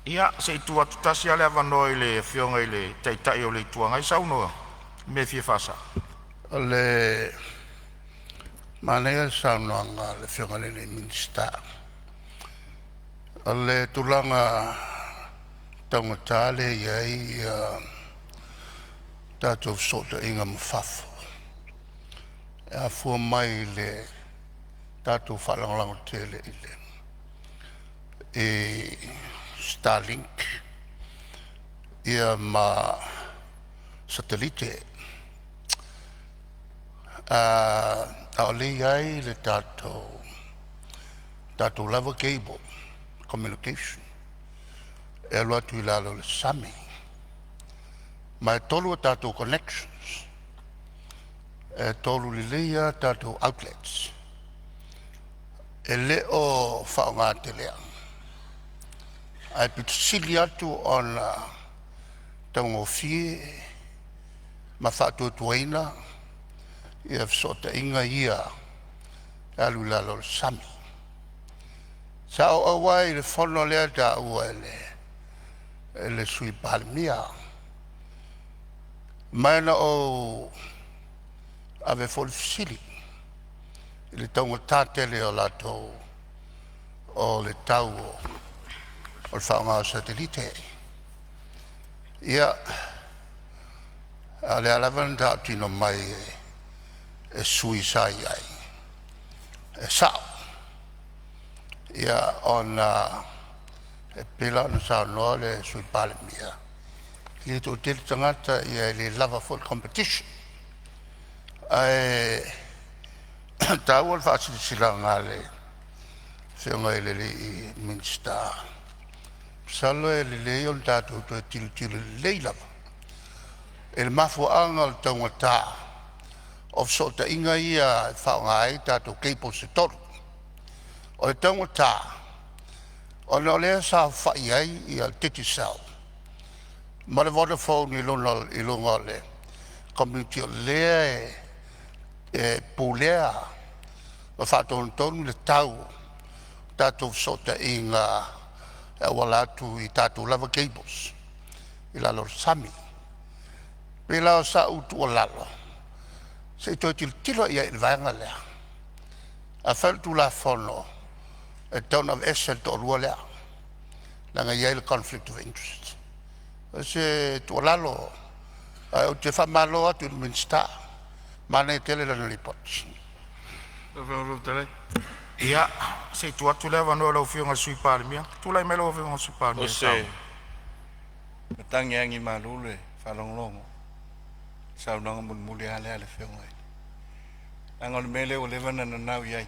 Ia, se i tua tutasi ale avanoi le whionga i le teitai o le tuanga i saunoa. Me fie whasa. O le manea saunoanga le whionga le minsta. O le tulanga taumatale iai tātou sota inga mwhafo. A fua mai le tātou whalangalango tele i le e Starlink ia ma satelite a le ai le tātou lava cable communication e alua tu i lalo le sami ma e tolu tātou connections e tolu lilia tātou outlets e leo whaonga te lea ai pitusili atu ona tango fie ma whātua tuaina ia fsota inga ia alu lalo le sami sa o awai le whono lea ta ua le sui Palemene maina o ave folfisili le taunga tātele o lato o le tau o le whaonga o satelite ia a le alavan ta tino mai e sui sai ai e sao ia ona e pila na sao noa le sui Palemene le to te tangata ia le lava for competition ai tau al facile silanga le whionga le minsta salo le on tatu to til leila el mafu angal tangata of sota inga ia whaonga ai tatu keipo se toru o le tangata o le lea sa whai ai i al titi sao ma le Vodafone i lunga le community o lea e pulea ma whaton tonu le tau tatu sota inga e walatu i tatu lava cables i lalo sami pe lao sa utu o lalo se to tilo ia il vanga lea a faltu la fono e tone of essence o lua lea langa ia il conflict of interest se tu lalo o te whamalo atu il minsta mana e tele lana lipots Ia, se tu atu lewa no lau whionga sui Palemene. Tula me lau whionga sui Palemene. O se tangi angi malule whalonglongo saunanga mulmuli ale ale whionga i angol mele o levana na nau iai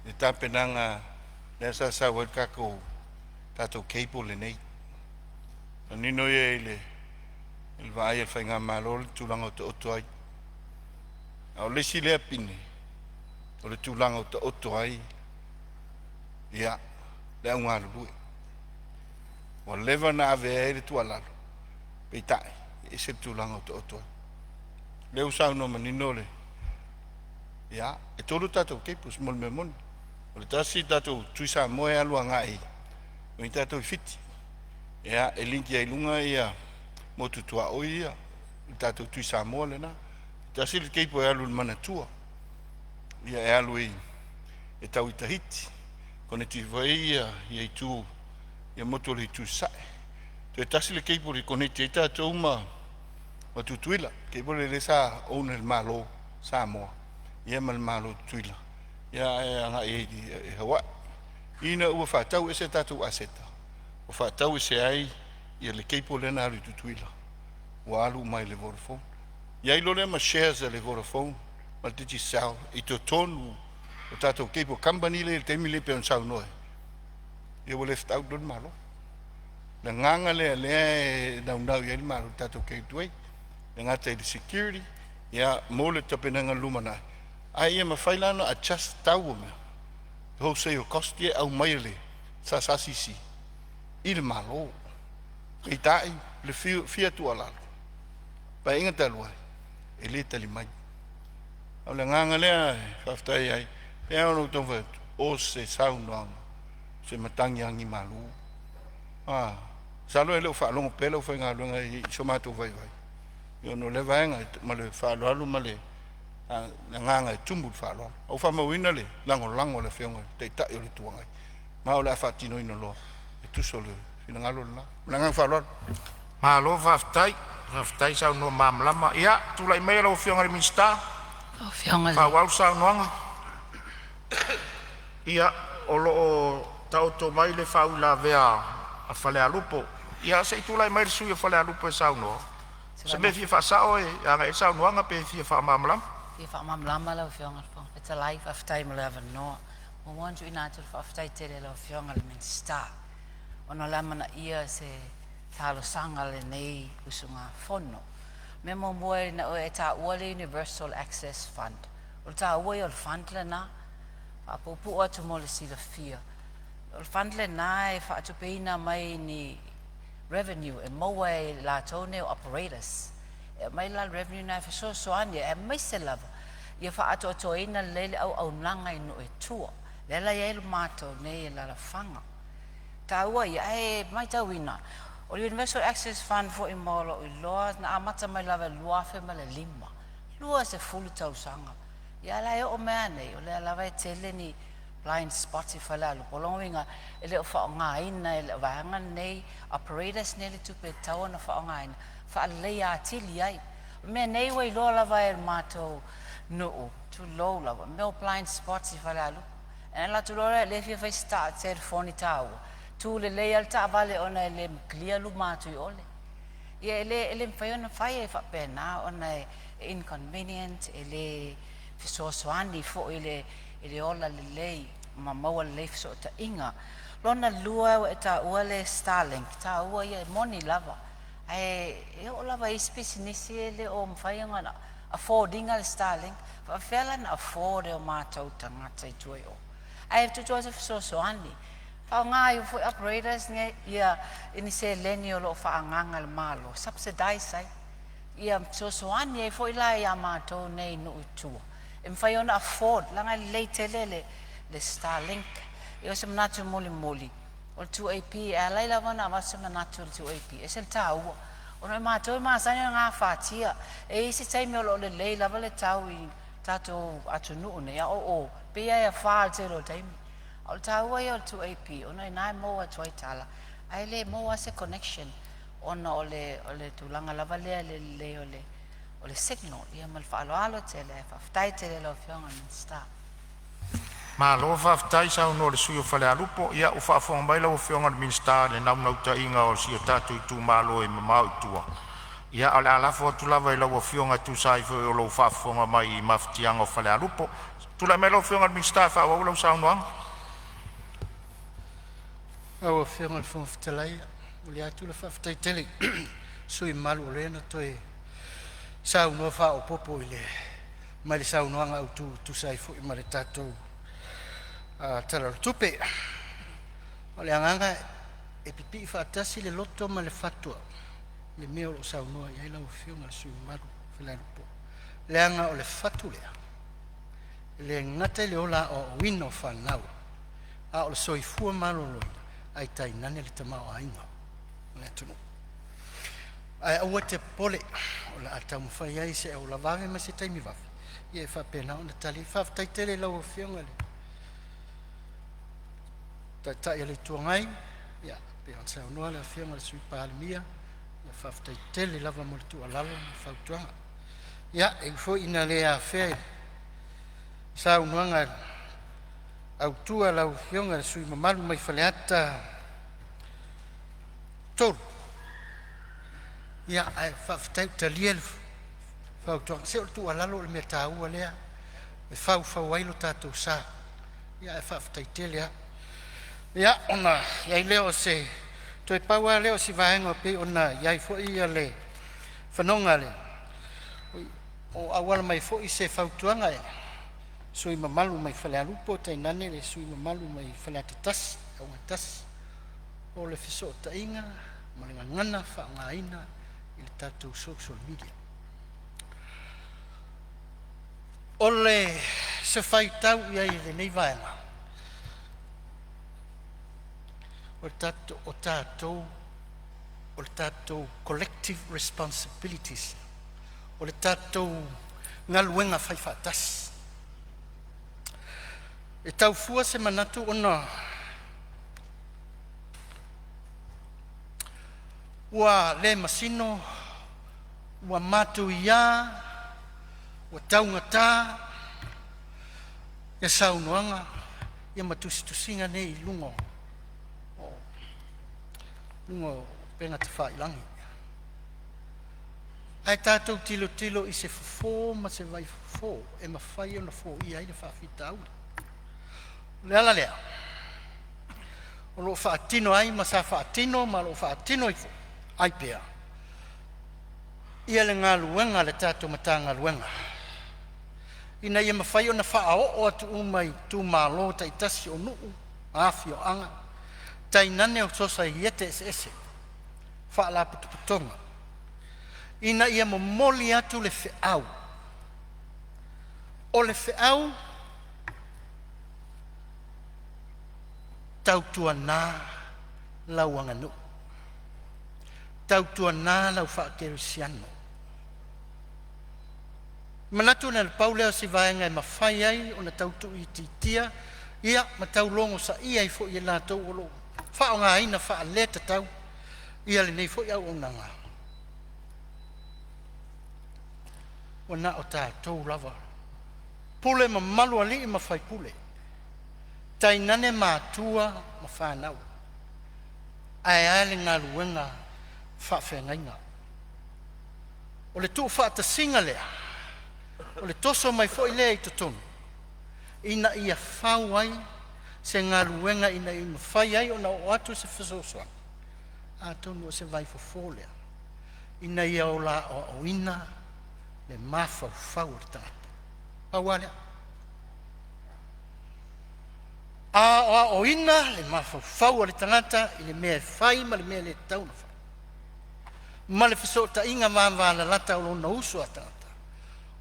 i tapenanga nesa sa wad kako tato keipo le nei na nino ia ile il vai al whainga malole tulanga o te oto ai au lesi lea pine o le tulanga o te oto ai ia le au ngā lului o lewa na ave e le tualalo pei tae e se tulanga o te oto ai le usau no manino le ia e tolu tatou keipus mol me moni o le tasi tatou tuisa moe alua ngā i o i tatou i fiti ia e linki ai lunga ia mo tutua o ia i tatou tuisa moe le na tasi le keipo e alu le manatua ia e alu e tau i tahiti kone tu ia i tu ia moto le tu sae te tasi le keipo le kone te tatou ma tutuila keipo le sa ona le malo sa moa ia mal malo tuila ia e anga e hawa ina ua whātau e se tātou aseta. O whātau e se ai ia le keipo lena alu tutuila. Wa alu mai le Vodafone. Iai lole ma shares le Vodafone, ma titi sao, i to tonu o tātou keipo company le teimi le peon sao noe. Ia wa left out don malo. Na nganga le e nau iai malo tātou keipo ei. Le ngata i le security, ia mole tapenanga lumana. Ai ia mawhailana a just tau o mea. Ho se o kosti e au mai le sa sasisi. I le malo. Kei tai le fia tu alalo. Pa inga talua. E le tali mai. Au le nganga lea whaftai ai. E ono tōwha o se saunoanga. Se matangi angi malu. Salo e leo whaalongo pela o whainga alunga i somato vai vai. Io no le vaenga ma le whaalo alu ma le nganga e tumbu whaalo. Au whamawina le lango le whionga te tai o le tuangai. Ma o le awhatino ino loa. E tuso le whina ngalo le la. Langang whaalo alu. Malo whaftai sau no mamlama. Ia, tulai mea lau whionga le minsta. O whionga le. Whawau sau noanga. Ia, o loo tauto mai le whau la vea a whale alupo. Ia, se tulai mai le sui a whale alupo e sau noa. Se me fia whasao e anga e sau noanga pe fia whamamlam. Fia whamamlama lau whionga le whonga. It's a life whaftai mo le awa noa. Mo wanju ina atu whaftai tere lau whionga le minsta. Ono lamana ia se talo sanga le nei usunga fono. Me mo moe na o e ta uale Universal Access Fund. O ta uale o le fund le na. Whapopu atu mo le sila fia. O le fund le na e whaatupeina mai ni revenue e moa e la tone o operators. E mai la revenue na e whasosoani e mai se lava. Ia whaatoatoina lele au nanga ino e tua. Lela ia ilu mātou nei e la whanga. Tā ua ia e mai tauina. O Universal Access Fund fo i molo i loa na amata mai lava lua fe ma le lima. Lua se fulu tau sanga. Ia la e o mea nei o le lava e tele ni blind spots i whala lu polonga e le o whaonga ina e le wahanga nei operators nei le tupe taua na whaonga ina wha lei a tili ai. Mea nei wai loa lava e mātou nuu tu low lava. Mea o blind spots i whala lu. E la tu loa le fia whai start telefoni taua. Tu le lei al ta vale ona le clear lu matu i ole. Ia ele mwhai ona whai e whapena ona e inconvenient ele fisosoani fo ele ola le lei ma maua le lei fiso ta inga. Lona lua e ta ua le Starlink, ta ua ia moni lava. E o lava ispisi nisi ele o mwhai ona affordinga le Starlink, whawhela na afford e o mātou tangata i tuai o. Ai tutua se fisosoani. Pau ngai fo operators nge ia ini se leni o lo fa nganga le malo subsidize sai ia sosoani e fo ila ia mato nei no tu em fa ona afford langa le Starlink io sem natu moli o 2AP ala ila wana wasem natu 2AP esel tau ona mato ma sanya nga fatia e isi sai me lo le la vale tau i tato atunu ne ya o pe ya fa zero time. Al taua ia o 2AP, ona nai moa tuai tala. Ai le moa se connection, ona o le tulanga lava lea le o le signal. Ia mal whaaloalo te le, whaftai te le lau whionga ni sta. Ma lo whaftai sau no le sui o whale alupo, ia o whaafonga mai lau whionga ni minsta le naunauta inga o si o tatu i tu malo e mamau i tua. Ia ale alafo tu lava i lau whionga tu sai fo o lau whaafonga mai i maftianga o whale alupo. Tu la me lau whionga ni minsta whaawau lau sau noanga. Awa whionga le whawhatalai, o le atu le whawhataitele, sui malu o lena toi sau noa wha o popo i le, mai le sau noanga au tu sai fu i ma le tatou talaru tupe. O le anganga e pipi i whaatasi le loto ma le fatua, le mea o lo sau noa iai lau whionga le sui malu whelanu po. Le anga o le fatu lea, le ngate le ola o wino whanau, a o le soifua malu loina. Ai tai nane le tamao ainga le tunu ai au te pole o la ata mwhai ai se au la vave ma se taimi vafe ia e whapena ona tali whaftai tele lau whionga le tai le tuangai ia pe on sa noa le whionga le sui Palemene ia whaftai tele lava mo le tua lalo na whautuanga ia e fo ina le a whea sa unuanga au tua lau fionga sui mamalu mai faleata tolu. Ia ai whawhitau talia whautua. Se o tu alalo le mea tāua lea. E whau ailo tātou sā. Ia ai whawhitau te lea. Ia ona, iai leo se, toi paua leo si vaenga pe ona, iai fo ia le whanonga le. O awala mai fo i se whautuanga e. Sui mamalu mai whale alupo, tai nane le sui mamalu mai whale atatas, au atas. O le fiso o tainga, maringa ngana, wha ina, i le tātou social media. O le se whaitau iai le nei vaenga. O le tātou collective responsibilities. O le tātou ngaluenga whaifatas. E tau fua se manatu ona ua le masino, ua matu ia, ua taungata, ia saunoanga, ia matusi-tusinga nei lungo. Lungo penga te whailangi. Ai tātou tilo i se fofo ma se vai fofo, e ma whai ona fo i ai na whawhita au. Lea la lea. O lo whaatino ai ma sa whaatino, ma lo whaatino i fo. Ai pea. Ia le ngā luenga le tātou mata ngā luenga. Ina ia ma whai ona whaao o atu umai tu mālo tai tasi o nuu, awhi o anga. Tai nane o sosa i ete ese. Whaala putuputonga. Ina ia mo moli atu le whiau. O le whiau, tautua nā lau anganu. Tautua nā lau whaakerusiano. Manatu na le pauleo si vaenga e mawhai ai o na tautu i titia, ia ma tau longo sa ia i fo i la tau o lo. Whao ngā ina wha leta tau, ia le nei fo i au o nanga. O na o tā tau lava. Pule ma malu ali i ma whai pule. Tai nane mātua ma whanau. Ai ale ngā luenga whawhengainga. O le tuu whaatasinga lea. O le toso mai fo i lea i totonu. Ina ia whau ai se ngā luenga ina i mawhai ai o na o atu se whasosoan. A tonu o se vai fo lea. Ina ia o la o ina le mawhau whau o tangata. Pau alea. A o ina le mawhau whau o tangata i le mea whai ma le mea le tauna whau. Ma le whasota inga māwāna lata o lona usu a tangata.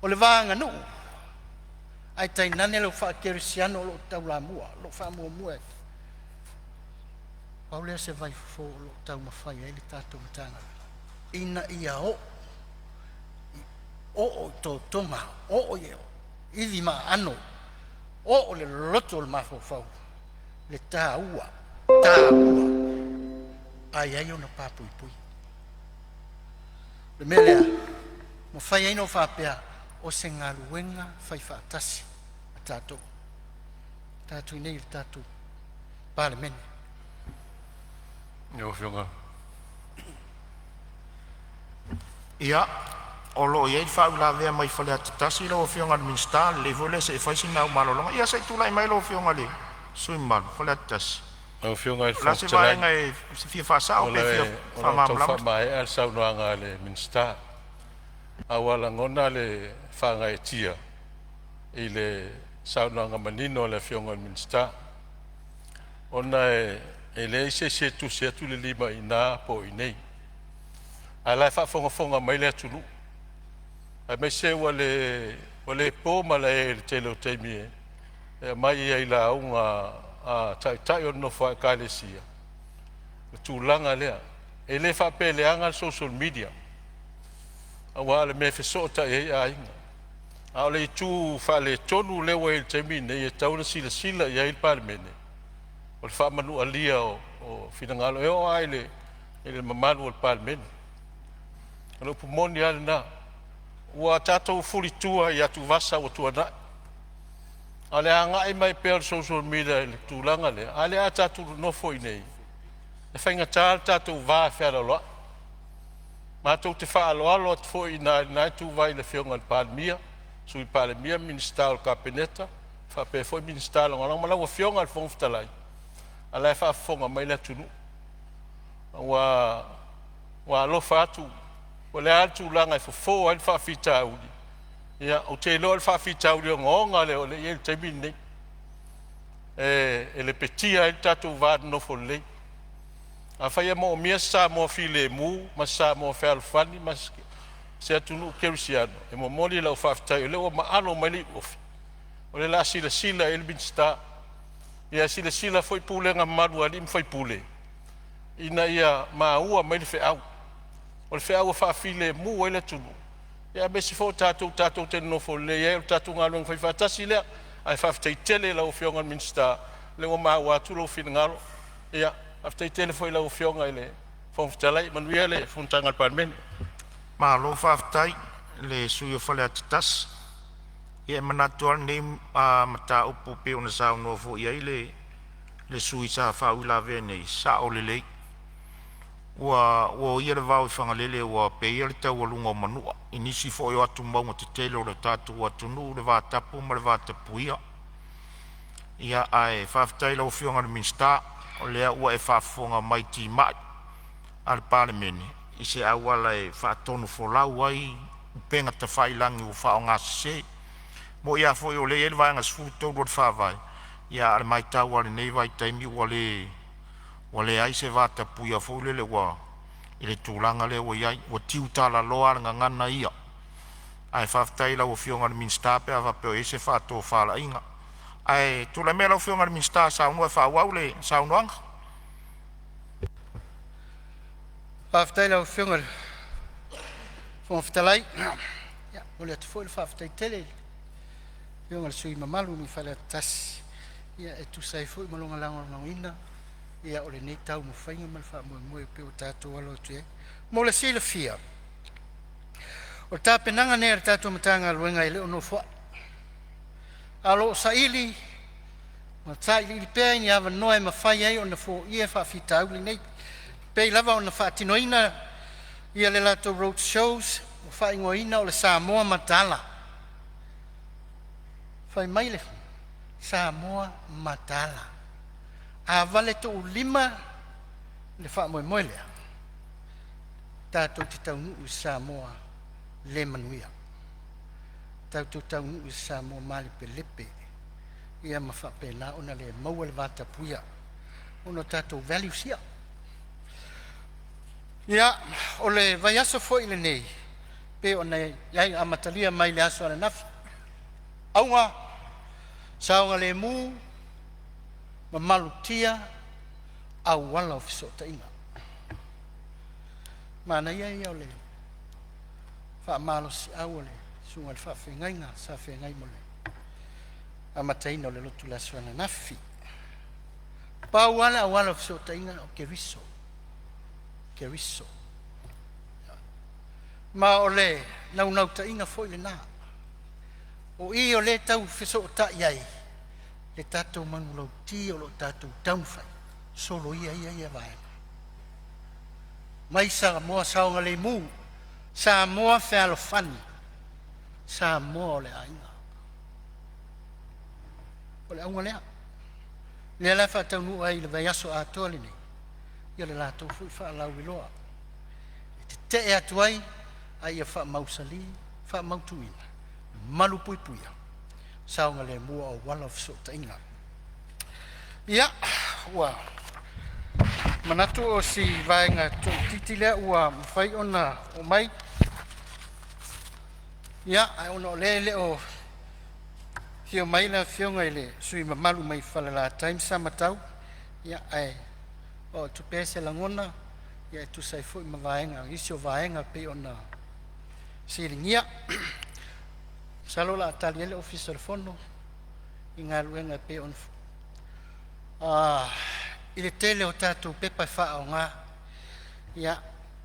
O le vāanga nuu. Ai tai nane lo whaakerisiano o lo tau la mua, lo whaamua mua. Paulea se vai fo lo tau mawhai ai le tātou matanga. Ina ia o. O tō tonga, o ieo. Iwi ma ano. O le loto le mawhau whau. Le tā ua. Ai ai o na pāpui pui. Le melea. Mawhai ai no whapea. O se ngā luenga whai whaatasi a tātou. Tātou nei le tātou Palemene. Ia whionga. Ia, o lo iei whau la vea mai whale atatasi lo whionga le minsta, le vole se e whaisi nau malolonga. Ia sei tūlai mai lo whionga le, sui malu, whale atatasi. Au whionga i la se vaenga e fia whasao, pe fia whamamlama. O le tau whamae al saunoanga le minsta. Awala ngona le whanga e tia i le saunanga manino le whionga minsta. Ona e le se tu se atu le lima i nā po i nei. A lai whafonga mai le atulu. A mai se wa le pō ma le tele o teimi e mai i la aunga a tai o no wha kālesia. Tūlanga lea. E le whapele anga social media. Awa le me fesota e ainga. A le tu fa le tonu le wa te mine e tauna sila ia il Palemene. O le fa manu alia o finangalo e o ai le mamalu o Palemene. Alo pumoni ale na. Ua tatou fuli tua ia tu vasa o tua na. Ale anga e mai pe social media le tulanga le. Ale a tatu no foi nei. E whainga tātou vā whera loa. Mātou te wha alo alo at foi nai tu vai le whionga le Palemene. Sui Palemene minister o kapeneta. Wha pe foi minister o ngorang malawa whionga le Fonotaga. Ala e wha whonga mai le tunu. Wa alofa atu. Wa le atu langa e fo ai wha whita auli. Ia, o te loa le wha whita auli o ngonga le o le iel te mine. E le petia e tātou vād no fo lei. A whaia mo mia sa mo file mu, ma sa mo whea alfani, ma se atunu kerisiano. E mo moli lau whawhitai, o leo ma alo mai li ofi. O le la sila sila elbin sta. Ia sila sila foi pule nga maru alim foi pule. Ina ia ma ua mai le wheau. O le wheau a whawhile mu o le tunu. Ia besi fo tātou te nofo le, ia o tātou ngā luang whai whatasi lea. Ai whawhitai tele lau whiongan minsta. Leo ma ua atu lau whina ngaro. Ia. After tele foi lau whionga ele Fonotaga manuia le Fonotaga le Palemene. Ma lo whaftai le suyo whale atitas. Ia manatua nei mata upu peo na sao no fo ia le sui sa whauila vene sa o le lei. Ua ia le vau i whangalele ua pe ia le tau alunga o manua. Inisi fo i atu maunga te tele o le tātou atunu le vātapu ma le vātapu ia. Ia ai whaftai lau whionga le minsta. O lea ua e whaafonga mai ti mai al Palemene. I se awala e whaatonu wholau ai upenga ta whailangi o whao ngā se. Mo ia fo i o le ele vai ngas futou rot whawai. Ia ale mai tau ale nei vai taimi ua le ai se vata puia fo le ua i le tūlanga le ua iai ua tiu tala loa nga ngana ia. Ai whaftai lau o whionga le minstape a wapeo e se whaato whala inga. Ai tu le mela whionga le minsta sa unua whauau le sa unuanga. Whaftai lau whionga le Fonotaga. Ia, o le atu fo le whaftai tele. Whionga le sui mamalu mi whale atasi. Ia e tu sai fo i malonga lango ina. Ia o le nei tau mo whainga ma le wha moe peo tātou alo tu e. Mo le sila fia. O tā penanga nea le tātou matanga luenga i le ono fwa. Alo saili ma taili li pe ni ava noe ma fai ai ona fo ia fa fita uli nei pe lava ona fa tinoina ia le lato road shows o fa ingoina o le Samoa matala fai mai le Samoa matala a vale to lima le fa mo moile tato te tau nu Samoa le manuia tau tau nu Samoa mali pelepe ia ma fa pena ona le mau le vata puia ona tato values ia ia o le vai aso foi le nei pe ona ia amatalia mai le aso ana naf aunga saunga le mu ma malutia au wala ofiso tainga mana ia o le fa malo si au le sunga fa fengainga sa fengai mole amataina le lotu la sona nafi pa wala ofiso tainga o keriso ma ole nau tainga foi le na o i o le tau fiso ta iai le tatou manulau ti o lo tatou taunfai solo ia vai mai sa moa saunga le mu sa moa whealo fani sa moa le ainga o le aunga lea le la fa taunu ai le vai aso a tole nei ia le latou fui fa lau iloa te e atu ai ia fa mausali fa mautuina malu puipuia saunga le mua o wala fiso tainga ia ua manatu o si vaenga titi lea ua mawhai ona o mai ia ai ona o lele o hio mai la fionga ile sui mamalu mai fala la time sama tau ia ai o tu pese langona ia tu sai foi ma vaenga isio vaenga pe ona siringia salo la taliele officer fono inga luenga pe on ile tele o tatu pepa fa o nga ia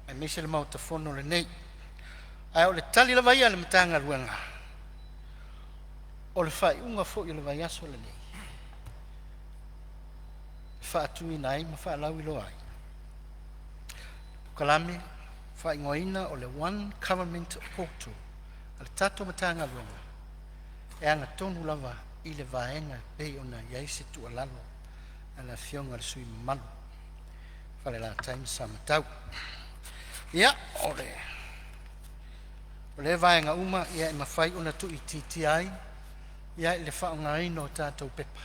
e misel mau ta fono le nei ai o le tali la vai le matanga luenga o le whai unga fo i le vai aso le nei. Wha tui nai ma wha lau ilo ai. Kalame, wha ingoina o le One Government Portal, a le tato matanga runga. E anga tonu lava i le vaenga pei ona iai se tu alalo, a la fionga le sui malu. Whale la taimi sa matau. Ia, o le vaenga uma, ia e mawhai ona tu i titi ai, ia le whaonga ino tātou pepa.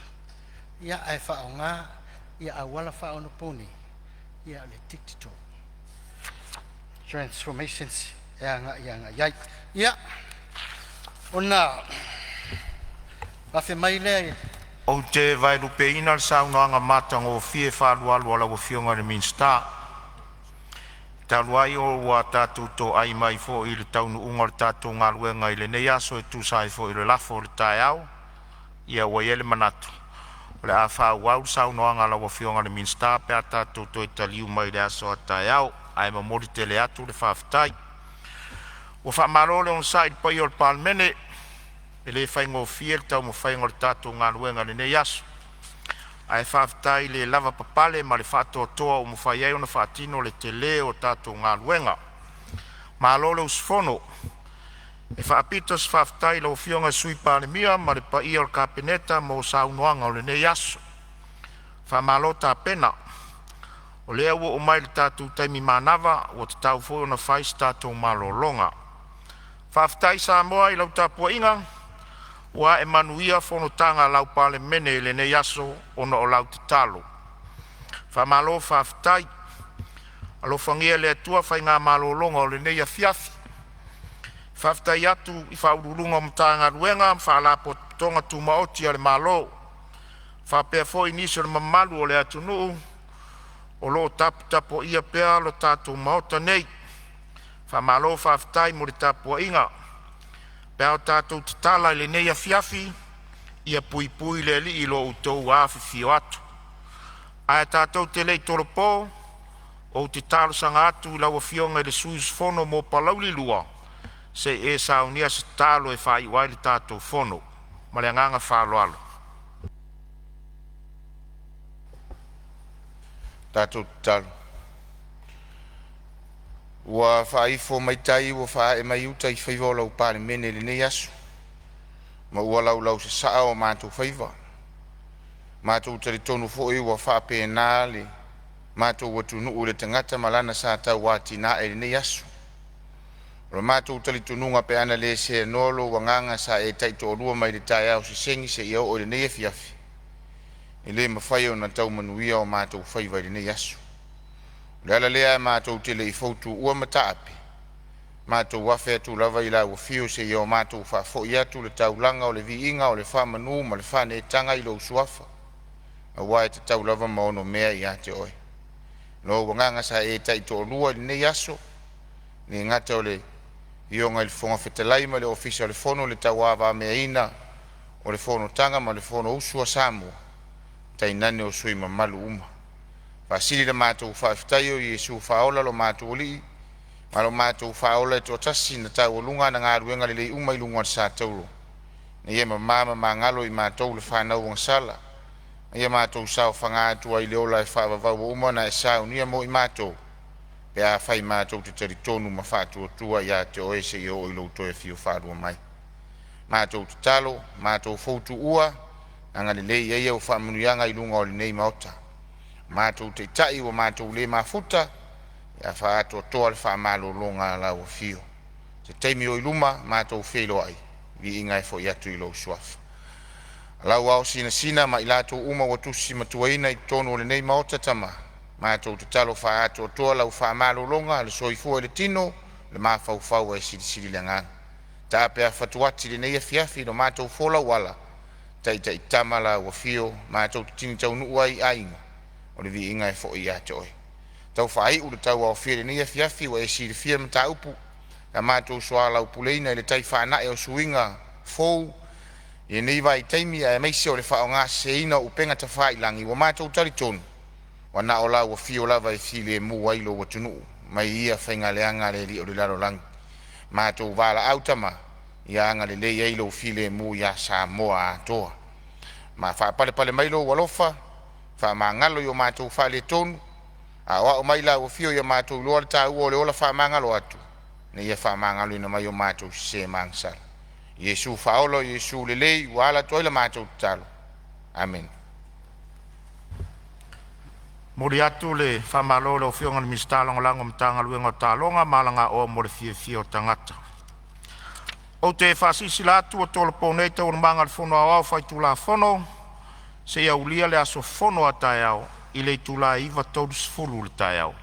Ia ai whaonga, ia awala whaona poni, ia le tiktito. Transformations, ia nga iai. Ia, ona, wafe mai lea. O te vai rupe ina saunoanga matang o fie whalualu ala o fionga le minsta. Taluai o wa tātou to ai mai fo i le taunu ungar tātou ngā luenga i le nei aso e tūsai fo i le lafo le tai au. Ia wa ele manatu. O le a whauau saunoanga ala o fionga le minsta pe a tātou to i taliu mai le aso a tai au. Ai ma mori te le atu le whawhitai. O whamarole on sa i pai o le Palemene. E le whaingo fiel tau mo whaingo le tātou ngā luenga le nei aso. Ai whawhitai le lava papale ma le whātoa toa o mo whaiei ona whātino le te le o tātou ngā luenga. Ma lole usfono. E whaapitos whawhitai lau fionga sui Palemia ma le pai o le kapeneta mo saunoanga o le nei aso. Whamalota pena. O lea ua o mai le tātou taimi manava o te tau fo ona whais tātou malolonga. Whawhitai sa moa i lau tāpua inga. Wa e manuia Fonotaga lau Palemene le nei aso ona o lau te talo. Whamalo whawhitai. Alo whangia le atua whai ngā malolonga o le nei a fiafi. Whawhitai atu i whaururunga o mtanga ruenga, whaalapo tonga tumaoti a le malo. Whapea fo inisi o le mamalu o le atu nuu. O lo tapo ia pea lo tātou maota nei. Whamalo whawhitai mo le tapua inga. Pea o tātou te tala i le nei a fiafi, ia pui le li i lo utou afi fio atu. Aia tātou te lei toropo, o te talo sanga atu i lau a fionga i le suis fono mo palauli lua, se e saunia se talo e whai wai le tātou fono, ma le anganga whalo alo. Tātou talo. Ua whaifo mai tai, ua wha e mai uta i whaiva o lau Palemene le nei asu. Ma ua lau se saa o mātou whaiva. Mātou tari tonu fo e ua wha pēnā le mātou watu nuu le tangata malana sa tau wāti nā e le nei asu. Ro mātou tari tununga pe ana le se nolo wanganga sa e taito o rua mai le tai au si sengi se iau o le nei e fiafi. E le mawhai o na tau manuia o mātou whaiva le nei asu. Le ala lea mātou te le i fautu ua mataape. Mātou wafe atu lava i la ua fio se iau mātou whafo i atu le taulanga o le vi inga o le whamanu ma le whane tanga i lo usuafa. A wae te tau lava maono mea i ate oe. Lo wanganga sa e taito o lua i nei aso. Ni ngata o le ionga i le fonga whetalai ma le ofisa o le fono le tau awa mea ina o le Fonotaga ma le fono usua Samoa. Tai nane o sui ma malu uma. Pasili le mātou whawhitai o Iesu whaola lo mātou li, ma lo mātou whaola e tō tasi na tau o lunga na ngā ruenga le umai lunga sa tauro. Na ia mama ngalo i mātou le whanau ang sala. Na ia mātou sao whangātua i leola e whaavavau o uma na e sao nia mo i mātou. Pe a whai mātou te tari tonu ma whātua tua i a te oe se i o i lo toe fio whārua mai. Mātou te talo, mātou fautu ua, na ngani lei eia o whamunuianga i lunga o le nei maota. Mātou te tai o mātou le mafuta, ia whaatua toa le whaamalo longa la o fio. Te teimi o iluma, mātou whilo ai, vi inga e fo i atu i lo suafa. Lau au sina ma ilato uma o tusi matuaina i tonu o le nei maota tama. Mātou te talo whaatua toa lau whaamalo longa, le soifua le tino, le mawhau e siri le ngang. Ta apea fatuati le nei e fiafi no mātou fola wala, tai tama la o fio, mātou tini tau nua i ainga. O le vi inga e fo i ate oe. Tau whaai ule tau au whiere ni e fiafi wa e siri fia mta upu. Na mātou soa lau puleina i le tai whaanae o suinga fou. I nei vai taimi a meise o le whao ngā seina upenga ta whai langi wa mātou tari tonu. Wa na o lau wa fio lava e fili e mu wailo wa tunu. Mai ia whainga leanga le li o le laro langi. Mātou wala autama. ia anga le lei ai lo file mu ia Samoa atoa ma fa pale mai lo walofa fa mangalo yo matou fa le tonu a o mai la o fio ia matou lo le tau o le ola fa mangalo atu ne ia fa mangalo ina mai o matou se mangsal Yesu faolo Yesu le lei wala toila matou talo amen Mori atu le whamalo le o whionga le mistalonga lango mtanga luenga talonga malanga o mo le fio tangata. O te whasisi la atu o tolo poneita o le manga le whono au whai tula whono, se ia ulia le aso whono a tai au, i le tula iwa tolu sfulu le tai au.